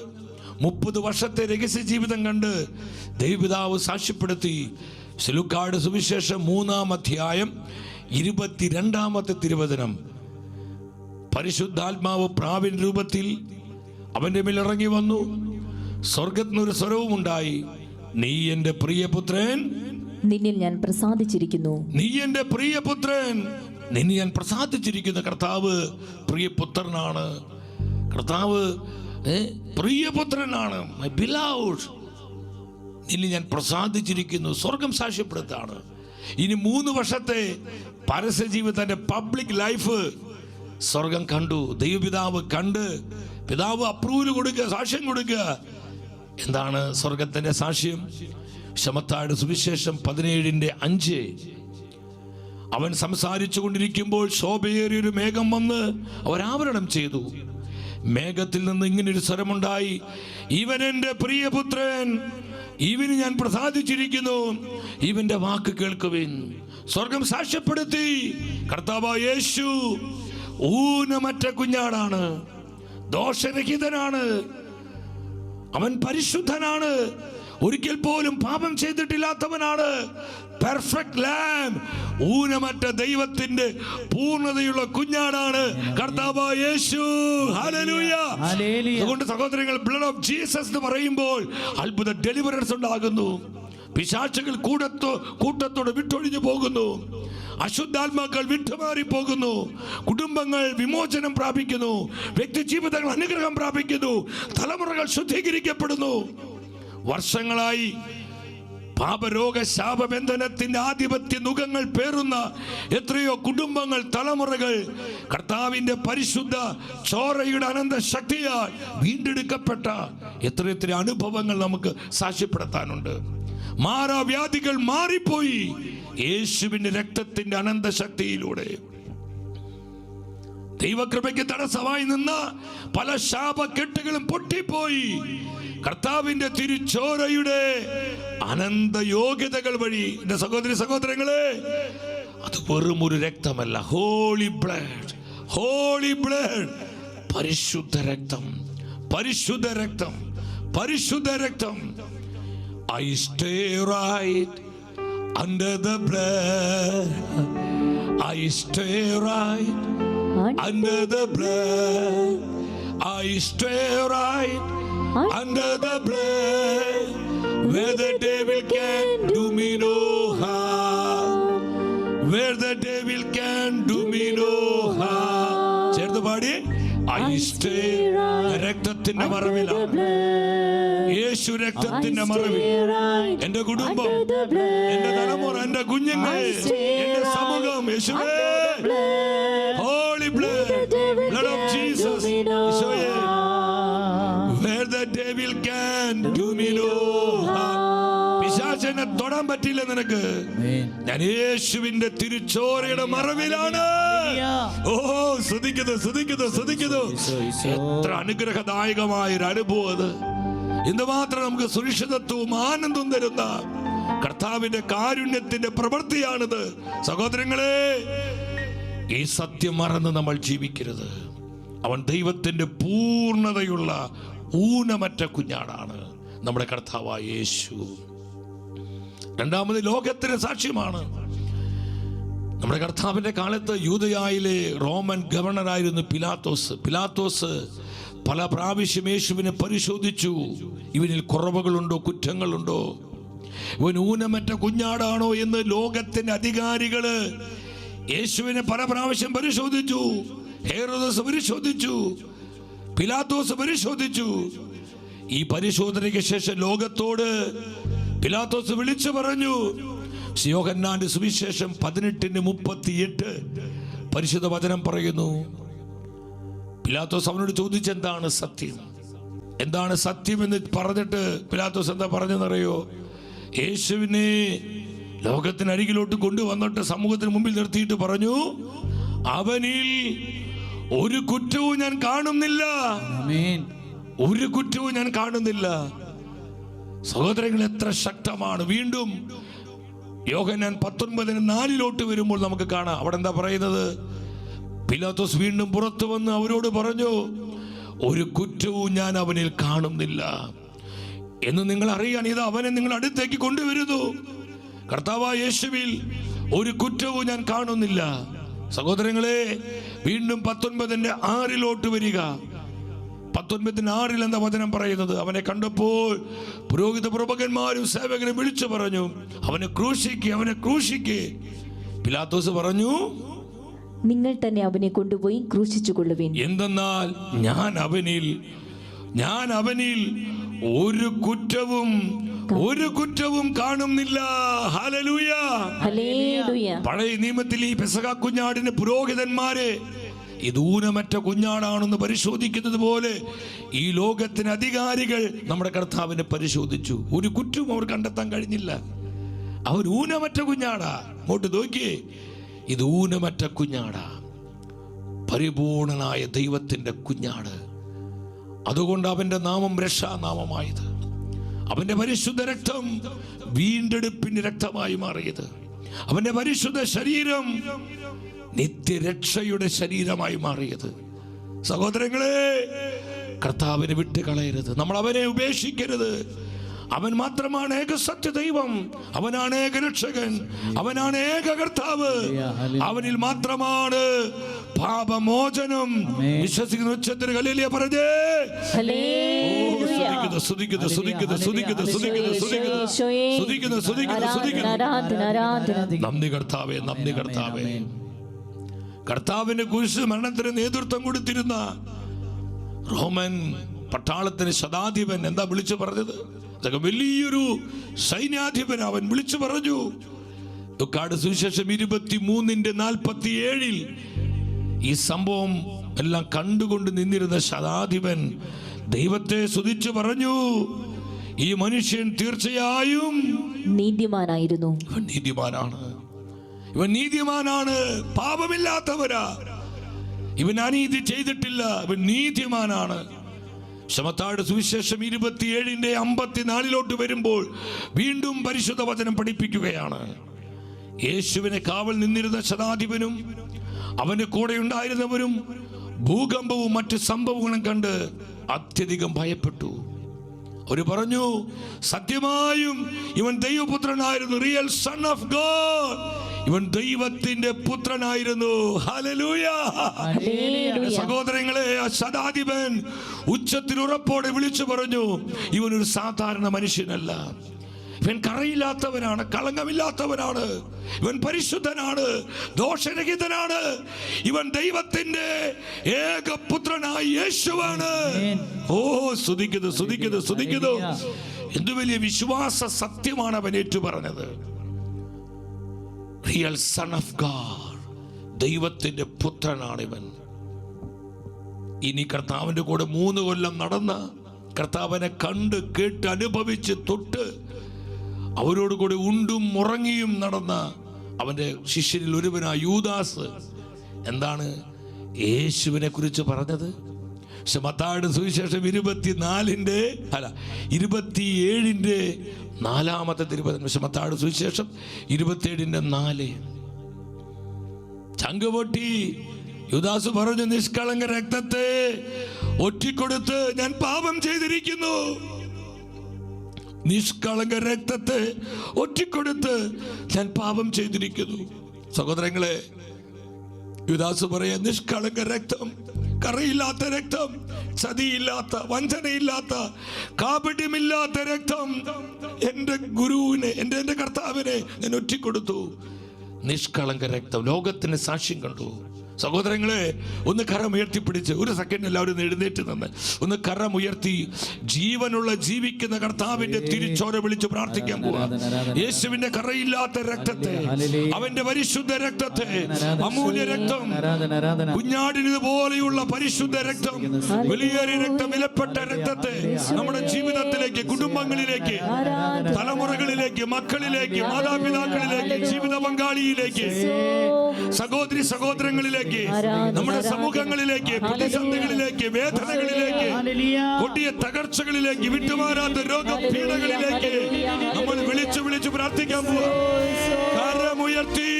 30 വർഷത്തെ രഹസ്യ ജീവിതം കണ്ട് ദൈവപിതാവ് സാക്ഷ്യപ്പെടുത്തി. ലൂക്കായുടെ സുവിശേഷം 3-ാം അധ്യായം 22-ാമത്തെ തിരുവചനം. പരിശുദ്ധാത്മാവ് പ്രാവിൻ രൂപത്തിൽ അവന്റെ മേൽ ഇറങ്ങി വന്നു. സ്വർഗത്തിനൊരു സ്വരവും ഉണ്ടായി, നീ എൻ്റെ പ്രിയപുത്രൻ, നിന്നിൽ ഞാൻ പ്രസാദിച്ചിരിക്കുന്നു. നീ എൻ്റെ പ്രിയപുത്രൻ, നിന്നെ ഞാൻ പ്രസാദിച്ചിരിക്കുന്നു. കർത്താവ് പ്രിയപുത്രനാണ്. കർത്താവ് പ്രിയപുത്രനാണ്. മൈ ബിലൗഡ്, നിന്നെ ഞാൻ പ്രസാദിച്ചിരിക്കുന്നു. സ്വർഗം സാക്ഷ്യപ്പെടുത്താണ്. ഇനി 3 വർഷത്തെ പരസ്യ ജീവിതത്തിന്റെ പബ്ലിക് ലൈഫ് സ്വർഗം കണ്ടു. ദൈവപിതാവ് കണ്ട്, പിതാവ് അപ്രൂവൽ കൊടുക്കുക, സാക്ഷ്യം കൊടുക്കുക. എന്താണ് സ്വർഗത്തിന്റെ സാക്ഷ്യം? ശമത്തായുടെ സുവിശേഷം 17:5. അവൻ സംസാരിച്ചു കൊണ്ടിരിക്കുമ്പോൾ ശോഭയേറിയൊരു മേഘം വന്ന് അവരാവരണം ചെയ്തു. മേഘത്തിൽ നിന്ന് ഇങ്ങനൊരു സ്വരമുണ്ടായി, ഇവൻ എൻ്റെ പ്രിയപുത്രൻ, ഇവന് ഞാൻ പ്രസാദിച്ചിരിക്കുന്നു, ഇവന്റെ വാക്ക് കേൾക്കുവിൻ. സ്വർഗം സാക്ഷ്യപ്പെടുത്തി കർത്താവായ യേശു ഊനമറ്റ കുഞ്ഞാടാണ്, ദോഷരഹിതനാണ്, അവൻ പരിശുദ്ധനാണ്, ഒരിക്കൽ പോലും പാപം ചെയ്തിട്ടില്ലാത്തവനാണ്. പെർഫെക്റ്റ് ലാം, ഊനമറ്റ ദൈവത്തിന്റെ പൂർണ്ണതയുള്ള കുഞ്ഞാടാണ് കർത്താവായ യേശു. ഹല്ലേലൂയ. അതുകൊണ്ട് സഹോദരങ്ങൾ, ബ്ലഡ് ഓഫ് ജീസസ് എന്ന് പറയുമ്പോൾ അത്ഭുത ഡെലിവറൻസ് ഉണ്ടാകുന്നു. പിശാചുകൾ കൂട്ടത്തോടെ വിട്ടൊഴിഞ്ഞു പോകുന്നു. അശുദ്ധാത്മാക്കൾ വിട്ടുമാറി പോകുന്നു. കുടുംബങ്ങൾ വിമോചനം പ്രാപിക്കുന്നു. വ്യക്തി ജീവിതങ്ങൾ അനുഗ്രഹം പ്രാപിക്കുന്നു. തലമുറകൾ ശുദ്ധീകരിക്കപ്പെടുന്നു. വർഷങ്ങളായി പാപരോഗ ശാപബന്ധനത്തിന്റെ ആധിപത്യ നുഖങ്ങൾ പേറുന്ന എത്രയോ കുടുംബങ്ങൾ, തലമുറകൾ കർത്താവിന്റെ പരിശുദ്ധ ചോരയുടെ അനന്ത ശക്തിയാൽ വീണ്ടെടുക്കപ്പെട്ട എത്രയെത്ര അനുഭവങ്ങൾ നമുക്ക് സാക്ഷ്യപ്പെടുത്താനുണ്ട്. മാറാവ്യാധികൾ മാറിപ്പോയി യേശുവിന്റെ രക്തത്തിന്റെ അനന്ത ശക്തിയിലൂടെ. ദൈവകൃപയ്ക്ക് തടസ്സമായി നിന്ന പല ശാപക്കെട്ടുകളും പൊട്ടിപ്പോയി കർത്താവിന്റെ തിരുച്ചോരയുടെ അനന്ത യോഗ്യതകൾ വഴി. എന്റെ സഹോദരി സഹോദരങ്ങളെ, അത് വെറും ഒരു രക്തമല്ല, ഹോളി ബ്ലഡ്, ഹോളി ബ്ലഡ്, പരിശുദ്ധ രക്തം, പരിശുദ്ധ രക്തം, പരിശുദ്ധ രക്തം. I stay right under the blood, I stay right under the blood, I stay right under the blood, where the devil can do me no harm, where the devil can do me no harm. ചേർത്ത് പാടി, I stay. രക്തത്തിന്റെ മറവിലാണ്, യേശു രക്തത്തിന്റെ മറവിൽ എന്റെ കുടുംബം, എന്റെ തലമുറ, എന്റെ കുഞ്ഞുങ്ങൾ, എന്റെ സമൂഹം, യേശുവേ, holy blood, blood of Jesus, ഈശോയേ, where the devil can do me no harm. പിശാചിനെ തൊടാൻ അറിയാൻ പറ്റില്ല നിനക്ക്. ഞാൻ യേശുവിന്റെ തിരുച്ചോരയുടെ മറവിലാണ്. ഓ സ്തുതിക്കുന്നു, സ്തുതിക്കുന്നു, സ്തുതിക്കുന്നു. എത്ര അനുഗ്രഹദായകമായ ഒരു അനുഭവം അത്. എന്തുമാത്രം നമുക്ക് സുരക്ഷിതത്വവും ആനന്ദവും തരുന്ന കർത്താവിന്റെ കാരുണ്യത്തിന്റെ പ്രവൃത്തിയാണിത്. സഹോദരങ്ങളെ, ഈ സത്യം മറന്ന് നമ്മൾ ജീവിക്കരുത്. അവൻ ദൈവത്തിന്റെ പൂർണ്ണതയുള്ള ഊനമറ്റ കുഞ്ഞാടാണ് നമ്മുടെ കർത്താവായ യേശു. രണ്ടാമത് ലോകത്തിന് സാക്ഷ്യമാണ്. നമ്മുടെ കർത്താവിന്റെ കാലത്ത് യൂദയായിലെ റോമൻ ഗവർണറായിരുന്നു പിലാത്തോസ് പല പ്രാവശ്യം യേശുവിനെ പരിശോധിച്ചു. ഇവനിൽ കുറവുകളുണ്ടോ, കുറ്റങ്ങളുണ്ടോ, ഇവൻ ഊനമറ്റ കുഞ്ഞാടാണോ എന്ന് ലോകത്തിന്റെ അധികാരികള് യേശുവിനെ പല പ്രാവശ്യം പരിശോധിച്ചു. ഹെരോദസ് പരിശോധിച്ചു, പിലാത്തോസ് പരിശോധിച്ചു. ഈ പരിശോധനയ്ക്ക് ശേഷം ലോകത്തോട് പിലാത്തോസ് വിളിച്ചു പറഞ്ഞു. യോഹന്നാന്റെ സുവിശേഷം 18:38 പരിശുദ്ധ വചനം പറയുന്നു. പിലാത്തോസ് അവനോട് ചോദിച്ചെന്താണ് സത്യം, എന്താണ് സത്യം എന്ന് പറഞ്ഞിട്ട് പിലാത്തോസ് എന്താ പറഞ്ഞെന്നറിയോ? യേശുവിനെ ലോകത്തിനരികിലോട്ട് കൊണ്ടുവന്നിട്ട് സമൂഹത്തിന് മുമ്പിൽ നിർത്തിയിട്ട് പറഞ്ഞു, അവനിൽ ഒരു കുറ്റവും ഞാൻ കാണുന്നില്ല, ഒരു കുറ്റവും ഞാൻ കാണുന്നില്ല. സഹോദരങ്ങൾ, എത്ര ശക്തമാണ്. വീണ്ടും യോഹന്നാൻ 19:4 വരുമ്പോൾ നമുക്ക് കാണാം. അവിടെ എന്താ പറയുന്നത്? പിലാത്തോസ് വീണ്ടും പുറത്തു വന്ന് അവരോട് പറഞ്ഞു, ഒരു കുറ്റവും ഞാൻ അവനിൽ കാണുന്നില്ല എന്ന് നിങ്ങൾ അറിയാൻ ഇത് അവനെ നിങ്ങൾ അടുത്തേക്ക് കൊണ്ടുവരുന്നു. കർത്താവായ യേശുവിൽ ഒരു കുറ്റവും ഞാൻ കാണുന്നില്ല. സഹോദരങ്ങളെ, വീണ്ടും 19:6 വരിക. 19:6 എന്താ വചനം പറയുന്നത്? അവനെ കണ്ടപ്പോൾ പുരോഹിത പ്രഭുക്കന്മാരും സേവകരെ വിളിച്ചു പറഞ്ഞു, അവനെ ക്രൂശിക്ക്, അവനെ ക്രൂശിക്ക്. പിലാത്തോസ് പറഞ്ഞു, നിങ്ങൾ തന്നെ അവനെ കൊണ്ടുപോയി ക്രൂശിച്ചു കൊള്ളുവിൻ. എന്തെന്നാൽ ഞാൻ അവനിൽ ഒരു കുറ്റവും കാണുന്നില്ല. Hallelujah, hallelujah. പഴയ നിയമത്തിൽ ഈ പെസഹ കുഞ്ഞാടിന് പുരോഹിതന്മാരെ ഇത് ഊനമറ്റ കുഞ്ഞാടാണെന്ന് പരിശോധിക്കുന്നത് പോലെ ഈ ലോകത്തിന് അധികാരികൾ നമ്മുടെ കർത്താവിനെ പരിശോധിച്ചു. ഒരു കുറ്റവും അവർ കണ്ടെത്താൻ കഴിഞ്ഞില്ല. അവർ ഊനമറ്റ കുഞ്ഞാടാ. അങ്ങോട്ട് നോക്കിയേ, ഇത് ഊനമറ്റ കുഞ്ഞാടാ, പരിപൂർണനായ ദൈവത്തിന്റെ കുഞ്ഞാട്. അതുകൊണ്ട് അവന്റെ നാമം രക്ഷാനാമമായത്, അവന്റെ പരിശുദ്ധ രക്തം വീണ്ടെടുപ്പിന്റെ രക്തമായി മാറിയത്, അവന്റെ പരിശുദ്ധ ശരീരം നിത്യരക്ഷയുടെ ശരീരമായി മാറിയത്. സഹോദരങ്ങളെ, കർത്താവിനെ വിട്ടുകളയരുത്, നമ്മൾ അവനെ ഉപേക്ഷിക്കരുത്. അവൻ മാത്രമാണ് ഏക സത്യ ദൈവം, അവനാണ് ഏക രക്ഷകൻ, അവനാണ് ഏക കർത്താവ്. അവനിൽ മാത്രമാണ് പാപമോചനം. വിശ്വസിക്കുന്ന ഉച്ചത്തിൽ ഹല്ലേലൂയ പറഞ്ഞേ. നന്ദി കർത്താവേ, നന്ദി കർത്താവേ. കർത്താവിന് കുരിശ് മരണത്തിന് നേതൃത്വം കൊടുത്തിരുന്ന റോമൻ പട്ടാളത്തിന് ശതാധിപൻ എന്താ വിളിച്ചു പറഞ്ഞത്? വലിയൊരു സൈന്യാധിപൻ അവൻ വിളിച്ചു പറഞ്ഞു. ലൂക്കായുടെ സുവിശേഷം 23:47 ഈ സംഭവം എല്ലാം കണ്ടുകൊണ്ട് നിന്നിരുന്ന ശതാധിപൻ ദൈവത്തെ സ്തുതിച്ചു പറഞ്ഞു, ഈ മനുഷ്യൻ തീർച്ചയായും നീതിമാനായിരുന്നു. ഇവൻ നീതിമാനാണ്, ഇവൻ നീതിമാനാണ്, പാപമില്ലാത്തവരാ, ഇവൻ അനീതി ചെയ്തിട്ടില്ല, ഇവൻ നീതിമാനാണ്. ശമത്തായുടെ സുവിശേഷം 27:54 വരുമ്പോൾ വീണ്ടും പരിശുദ്ധ വചനം പഠിപ്പിക്കുകയാണ്. യേശുവിനെ കാവൽ നിന്നിരുന്ന ശതാധിപനും അവന്റെ കൂടെ ഉണ്ടായിരുന്നവരും ഭൂകമ്പവും മറ്റ് സംഭവങ്ങളും കണ്ട് അത്യധികം ഭയപ്പെട്ടു. അവര് പറഞ്ഞു, സത്യമായും ഇവൻ ദൈവപുത്രനായിരുന്നു, റിയൽ സൺ ഓഫ് ഗോഡ്, ഇവൻ ദൈവത്തിന്റെ പുത്രനായിരുന്നു. ഹല്ലേലൂയ. സഹോദരങ്ങളെ, ആ ശതാധിപൻ ഉച്ചത്തിൽ ഉറപ്പോടെ വിളിച്ചു പറഞ്ഞു, ഇവനൊരു സാധാരണ മനുഷ്യനല്ല, ഇവൻ കറയില്ലാത്തവനാണ്, കളങ്കമില്ലാത്തവനാണ്, ഇവൻ പരിശുദ്ധനാണ്, ദോഷരഹിതനാണ്, ഇവൻ ദൈവത്തിന്റെ ഏകപുത്രനായ യേശുവാണ്. ഓ സ്തുതിക്കുന്നു, സ്തുതിക്കുന്നു, സ്തുതിക്കുന്നു. എന്തു വലിയ വിശ്വാസ സത്യമാണ് അവൻ ഏറ്റുപറഞ്ഞത്. റിയൽ സൺ ഓഫ് ഗോഡ്, ദൈവത്തിന്റെ പുത്രനാണ് ഇവൻ. ഇനി കർത്താവിന്റെ കൂടെ 3 കൊല്ലം നടന്ന, കർത്താവിനെ കണ്ട് കേട്ട് അനുഭവിച്ച് തൊട്ട് അവരോട് കൂടി ഉണ്ടും ഉറങ്ങിയും നടന്ന അവൻ്റെ ശിഷ്യരിൽ ഒരുവനായ യൂദാസ് എന്താണ് യേശുവിനെ കുറിച്ച് പറഞ്ഞത്? പക്ഷെ മത്തായിയുടെ സുവിശേഷം 27-ന്റെ 4-ാമത്തെ തിരുവചനം. പക്ഷെ മത്തായിയുടെ സുവിശേഷം 27-4 ചങ്ക് പൊട്ടി യൂദാസ് പറഞ്ഞു, നിഷ്കളങ്ക രക്തത്തെ ഒറ്റിക്കൊടുത്ത് ഞാൻ പാപം ചെയ്തിരിക്കുന്നു. നിഷ്കളങ്ക രക്തത്തെ ഒറ്റിക്കൊടുത്ത് ഞാൻ പാപം ചെയ്തിരിക്കുന്നു. സഹോദരങ്ങളെ, യൂദാസ് പറയാ, നിഷ്കളങ്ക രക്തം, കറയില്ലാത്ത രക്തം, ചതിയില്ലാത്ത, വഞ്ചനയില്ലാത്ത, കാപട്യമില്ലാത്ത രക്തം എൻ്റെ ഗുരുവിനെ, എൻ്റെ കർത്താവിനെ ഞാൻ ഒറ്റിക്കൊടുത്തു. നിഷ്കളങ്ക രക്തം ലോകത്തിന് സാക്ഷ്യം കണ്ടു. സഹോദരങ്ങളെ, ഒന്ന് കരം ഉയർത്തിപ്പിടിച്ച് ഒരു സെക്കൻഡ് എല്ലാവരും എഴുന്നേറ്റ് നിന്ന് ഒന്ന് കരം ഉയർത്തി ജീവനുള്ള ജീവിക്കുന്ന കർത്താവിന്റെ തിരിച്ചോര വിളിച്ച് പ്രാർത്ഥിക്കാൻ പോവാ. യേശുവിന്റെ കറയില്ലാത്ത രക്തത്തെ, അവന്റെ പരിശുദ്ധ രക്തത്തെ, അമൂല്യ രക്തം, കുഞ്ഞാടിനതുപോലെയുള്ള പരിശുദ്ധ രക്തം, വിലയേറിയ രക്തം, വിലപ്പെട്ട രക്തത്തെ നമ്മുടെ ജീവിതത്തിലേക്ക്, കുടുംബങ്ങളിലേക്ക്, തലമുറകളിലേക്ക്, മക്കളിലേക്ക്, മാതാപിതാക്കളിലേക്ക്, ജീവിത പങ്കാളിയിലേക്ക്, സഹോദരി സഹോദരങ്ങളിലേക്ക്, നമ്മുടെ സമൂഹങ്ങളിലേക്ക്, പ്രതിസന്ധികളിലേക്ക്, വേദനകളിലേക്ക്, കൊടിയ തകർച്ചകളിലേക്ക്, വിട്ടുമാറാത്ത രോഗപീഠകളിലേക്ക് നമ്മൾ വിളിച്ചു പ്രാർത്ഥിക്കാൻ പോവാ. കരമുയർത്തി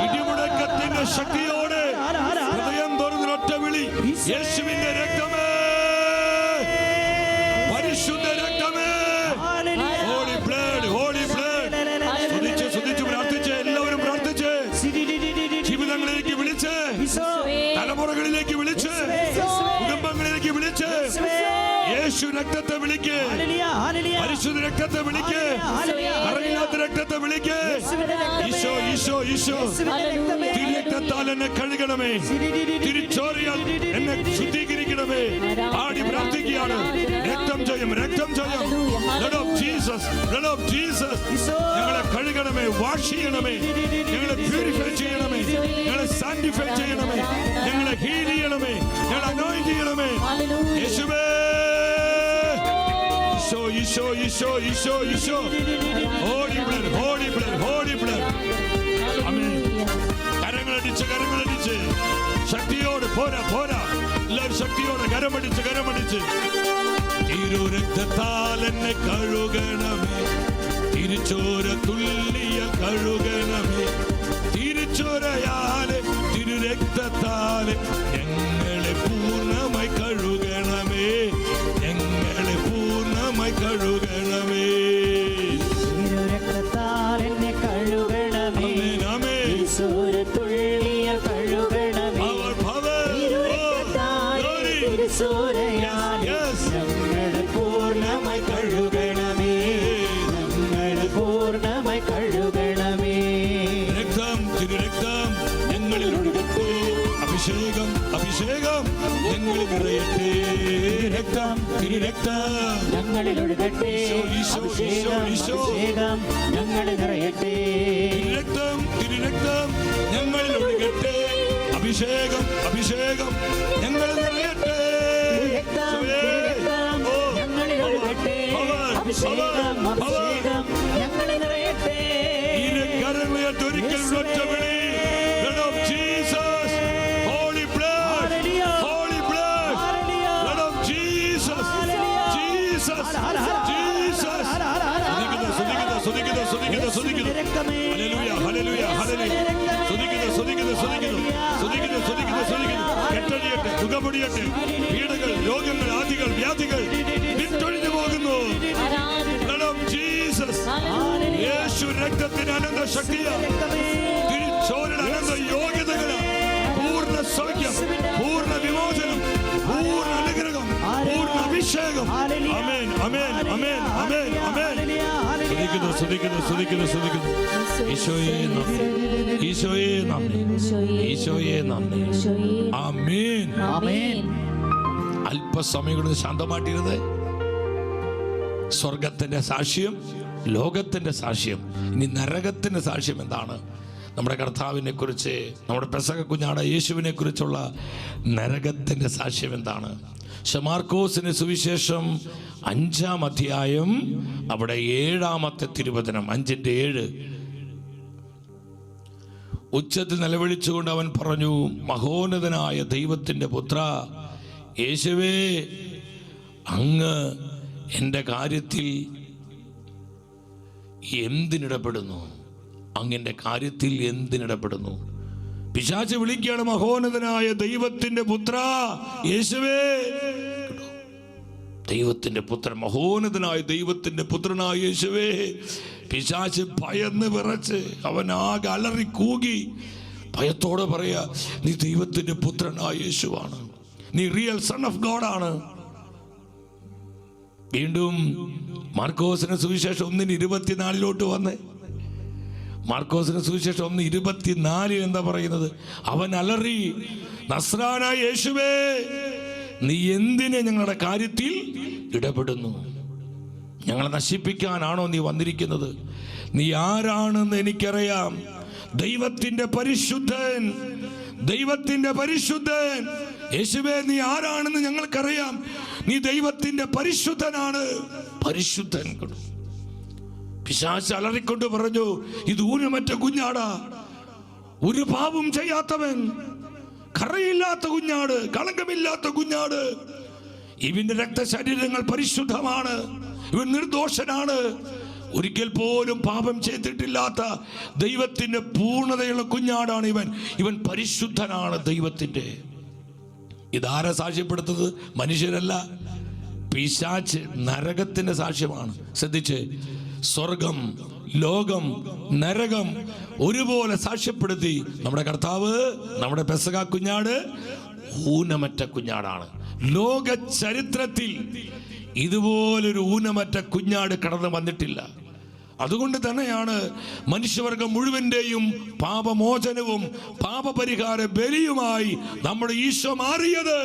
ഇടിമുഴക്കത്തിന്റെ ശക്തിയോടെ ഹൃദയം തുറന്നൊറ്റ വിളി, യേശുവിന്റെ രക്തമേ, പരിശുദ്ധ രക്തമേ, ഹോളി ബ്ലഡ്, ഹോളി ബ്ലഡ്. സ്തുതിച്ച് പ്രാർത്ഥിച്ച് എല്ലാവരും പ്രാർത്ഥിച്ച് ജീവിതങ്ങളിലേക്ക് വിളിച്ച്, തലമുറകളിലേക്ക് വിളിച്ച്, കുടുംബങ്ങളിലേക്ക് വിളിച്ച്, യേശു രക്തത്തെ വിളിക്ക്, പരിശുദ്ധ രക്തത്തെ വിളിക്ക്, അറിയാത്ത രക്തത്തെ വിളിക്ക്. ഈശോ ഈശോ ഈശോ, തിരുരക്തത്താൽ എന്നെ കഴുകണമേ, തിരിച്ചോറിയാൽ എന്നെ ശുദ്ധീകരിക്കണമേ. ആടി പ്രാർത്ഥിക്കുകയാണ്. രക്തം ജയം, രക്തം ജയം. Blood of Jesus, blood of Jesus. ഞങ്ങളെ കഴുകണമേ, വാഷ് ചെയ്യണമേ, ഞങ്ങളെ പ്യൂരിഫൈ ചെയ്യണമേ, ഞങ്ങളെ സാന്റിഫൈ ചെയ്യണമേ, ഞങ്ങളെ ഹീൽ ചെയ്യണമേ, ഞങ്ങളെ അനോയിന്റ് ചെയ്യണമേ. യേശുവേ, Isho Isho Isho Isho, holy blood, holy blood, holy blood. ആമേൻ. കരങ്ങളടിച്ച് ശക്തിയോട് പോരാ, എല്ലാവരും ശക്തിയോടെ കരമടിച്ച് തിരുരക്തത്താൽ എന്നെ കഴുകണമേ, തിരുച്ചോര തുല്യ കഴുകണമേ, തിരുച്ചോരയാലെ തിരുരക്തത്താലെ ഞങ്ങളെ പൂർണ്ണമായി കഴുകണമേ, ഞങ്ങളെ പൂർണ്ണമായി കഴുകണമേ. തിരുരക്തത്താൽ എന്നെ കഴുകണമേ, തിരുച്ചോരത്തുള്ളിയ കഴുകണമേ, തിരുച്ചോരയാലെ ഞങ്ങളെ പൂർണ്ണമായി കഴുകണമേ, ഞങ്ങളെ പൂർണ്ണമായി കഴുകണമേ. രക്തം, തിരുരക്തം ഞങ്ങളിൽ ഒഴുകട്ടെ, അഭിഷേകം ഞങ്ങളിൽ നിറയട്ടെ. രക്തം, തിരുരക്തം ഞങ്ങളിൽ ഒഴുകട്ടെ, അഭിഷേകം ഞങ്ങളിൽ നിറയട്ടെ. തിരുരക്തം ഞങ്ങളിൽ ഒഴുകട്ടെ, അഭിഷേകം ഞങ്ങളിൽ നിറയട്ടെ. ഞങ്ങളിൽ ഒഴുകട്ടെ, അഭിഷേകം ഞങ്ങളിൽ നിറയട്ടെ. ഒരിക്കൽ ഒറ്റ വിളി, Blood of Jesus, Holy blood, Holy blood, Blood of Jesus, Jesus, Jesus. സ്തുതിക്കുന്നു. ഹല്ലേലൂയ. സ്തുതിക്കുന്നു. കെട്ടഴിയട്ടെ, സുഖമൊടിയട്ടെ, പീഡകൾ, രോഗങ്ങൾ, ആദികൾ, വ്യാധികൾ വിട്ടൊഴിഞ്ഞു പോകുന്നു. Blood of Jesus, യേശു രക്തത്തിന് അനന്ത ശക്തിയാണ്, തിരിച്ചോരുടെ അനന്ത യോഗ്യതകള്, പൂർണ്ണ സൗഖ്യം, പൂർണ്ണ വിമോചനം, പൂർണ്ണ അനുഗ്രഹം, പൂർണ്ണ അഭിഷേകം. ആമേൻ, ആമേൻ, ആമേൻ, ആമേൻ, ആമേൻ. സ്തുതിക്കുന്നു. ഈശോയെ നന്ദി. ആമേൻ. അല്പസമയം കൊണ്ട് ശാന്തമായിട്ടിരുന്നത് സ്വർഗത്തിന്റെ സാക്ഷ്യം, ലോകത്തിന്റെ സാക്ഷ്യം, ഇനി നരകത്തിന്റെ സാക്ഷ്യം എന്താണ്? നമ്മുടെ കർത്താവിനെ കുറിച്ച്, നമ്മുടെ പെസഹ കുഞ്ഞാട് യേശുവിനെ കുറിച്ചുള്ള നരകത്തിന്റെ സാക്ഷ്യം എന്താണ്? മാർക്കോസിന്റെ സുവിശേഷം 5-ാം അധ്യായം അവിടെ 7-ാമത്തെ തിരുവചനം 5:7. ഉച്ചത്തിൽ നിലവിളിച്ചുകൊണ്ട് അവൻ പറഞ്ഞു, മഹോന്നതനായ ദൈവത്തിൻ്റെ പുത്ര യേശുവേ, അങ്ങ് എൻ്റെ കാര്യത്തിൽ എന്തിനിടപെടുന്നു? അങ്ങൻ്റെ കാര്യത്തിൽ എന്തിനിടപെടുന്നു? പിശാച് വിളിക്കുകയാണ്, മഹോന്നതനായ ദൈവത്തിൻ്റെ പുത്ര യേശുവേ. ദൈവത്തിൻ്റെ പുത്രൻ, മഹോന്നതനായ ദൈവത്തിൻ്റെ പുത്രനായ യേശുവേ. പിശാച് ഭയന്ന് വിറച്ച് അവൻ ആകെ അലറി കൂകി ഭയത്തോടെ പറയാ, നീ ദൈവത്തിൻ്റെ പുത്രനായ യേശുവാണ്, നീ റിയൽ സൺ ഓഫ് ഗോഡ് ആണ്. വീണ്ടും മാർക്കോസിന്റെ സുവിശേഷം 1:24 വന്നേ. മാർക്കോസിന്റെ സുവിശേഷം 1:24 എന്താ പറയുന്നത്? അവൻ അലറി, നസ്രാനായ യേശുവേ, നീ എന്തിനെ ഞങ്ങളുടെ കാര്യത്തിൽ ഇടപെടുന്നു? ഞങ്ങളെ നശിപ്പിക്കാനാണോ നീ വന്നിരിക്കുന്നത്? നീ ആരാണെന്ന് എനിക്കറിയാം. ദൈവത്തിന്റെ പരിശുദ്ധൻ, ദൈവത്തിന്റെ പരിശുദ്ധൻ യേശുവേ, നീ ആരാണെന്ന് ഞങ്ങൾക്കറിയാം. നീ ദൈവത്തിന്റെ പരിശുദ്ധനാണ്. പരിശുദ്ധൻ. പിശാച് അലറിക്കൊണ്ട് പറഞ്ഞു, ഇത് ഊനമറ്റ കുഞ്ഞാടാ, ഒരു പാപം ചെയ്യാത്തവൻ, കറയില്ലാത്ത കുഞ്ഞാട്, കളങ്കമില്ലാത്ത കുഞ്ഞാട്. ഇവന്റെ രക്തശരീരങ്ങൾ പരിശുദ്ധമാണ്, ഇവൻ നിർദോഷനാണ്, ഒരിക്കൽ പോലും പാപം ചെയ്തിട്ടില്ലാത്ത ദൈവത്തിന്റെ പൂർണ്ണതയുള്ള കുഞ്ഞാടാണ് ഇവൻ. ഇവൻ പരിശുദ്ധനാണ് ദൈവത്തിന്റെ. ഇതാരെ സാക്ഷ്യപ്പെടുത്തുന്നത്? മനുഷ്യരല്ല, പിശാച് നരകത്തിന്റെ സാക്ഷ്യമാണ്. ശ്രദ്ധിച്ച്, സ്വർഗം, ലോകം, നരകം ഒരുപോലെ സാക്ഷ്യപ്പെടുത്തി നമ്മുടെ കർത്താവ്, നമ്മുടെ പെസഹ കുഞ്ഞാട് ഊനമറ്റ കുഞ്ഞാടാണ്. ലോക ചരിത്രത്തിൽ ഇതുപോലൊരു ഊനമറ്റ കുഞ്ഞാട് കടന്നു വന്നിട്ടില്ല. അതുകൊണ്ട് തന്നെയാണ് മനുഷ്യവർഗം മുഴുവന്റെയും പാപമോചനവും പാപപരിഹാര ബലിയുമായി നമ്മുടെ ഈശോ മാറിയത്.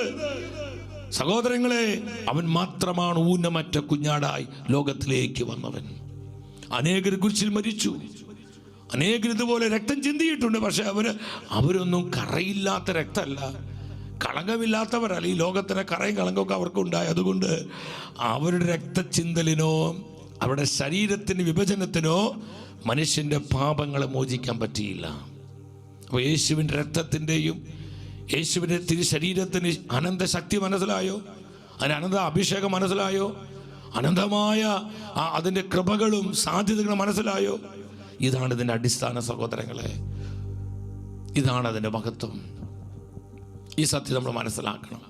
സഹോദരങ്ങളെ, അവൻ മാത്രമാണ് ഊനമറ്റ കുഞ്ഞാടായി ലോകത്തിലേക്ക് വന്നവൻ. അനേകർ കുരിശിൽ മരിച്ചു, അനേകർ ഇതുപോലെ രക്തം ചിന്തിയിട്ടുണ്ട്. പക്ഷെ അവരൊന്നും കറയില്ലാത്ത രക്തമല്ല, കളങ്കമില്ലാത്തവരല്ല. ഈ ലോകത്തിന് കറയും കളങ്കമൊക്കെ അവർക്കുണ്ടായി. അതുകൊണ്ട് അവരുടെ രക്തചിന്തലിനോ അവരുടെ ശരീരത്തിന് വിഭജനത്തിനോ മനുഷ്യൻ്റെ പാപങ്ങളെ മോചിക്കാൻ പറ്റിയില്ല. അപ്പോൾ യേശുവിൻ്റെ രക്തത്തിൻ്റെയും യേശുവിൻ്റെ തിരുശരീരത്തിന് അനന്ത ശക്തി മനസ്സിലായോ? അതിന് അനന്ത അഭിഷേകം മനസ്സിലായോ? അനന്തമായ അതിൻ്റെ കൃപകളും സാധ്യതകളും മനസ്സിലായോ? ഇതാണ് ഇതിൻ്റെ അടിസ്ഥാന സഹോദരങ്ങളെ, ഇതാണ് അതിൻ്റെ മഹത്വം. ഈ സത്യം നമ്മൾ മനസ്സിലാക്കണം.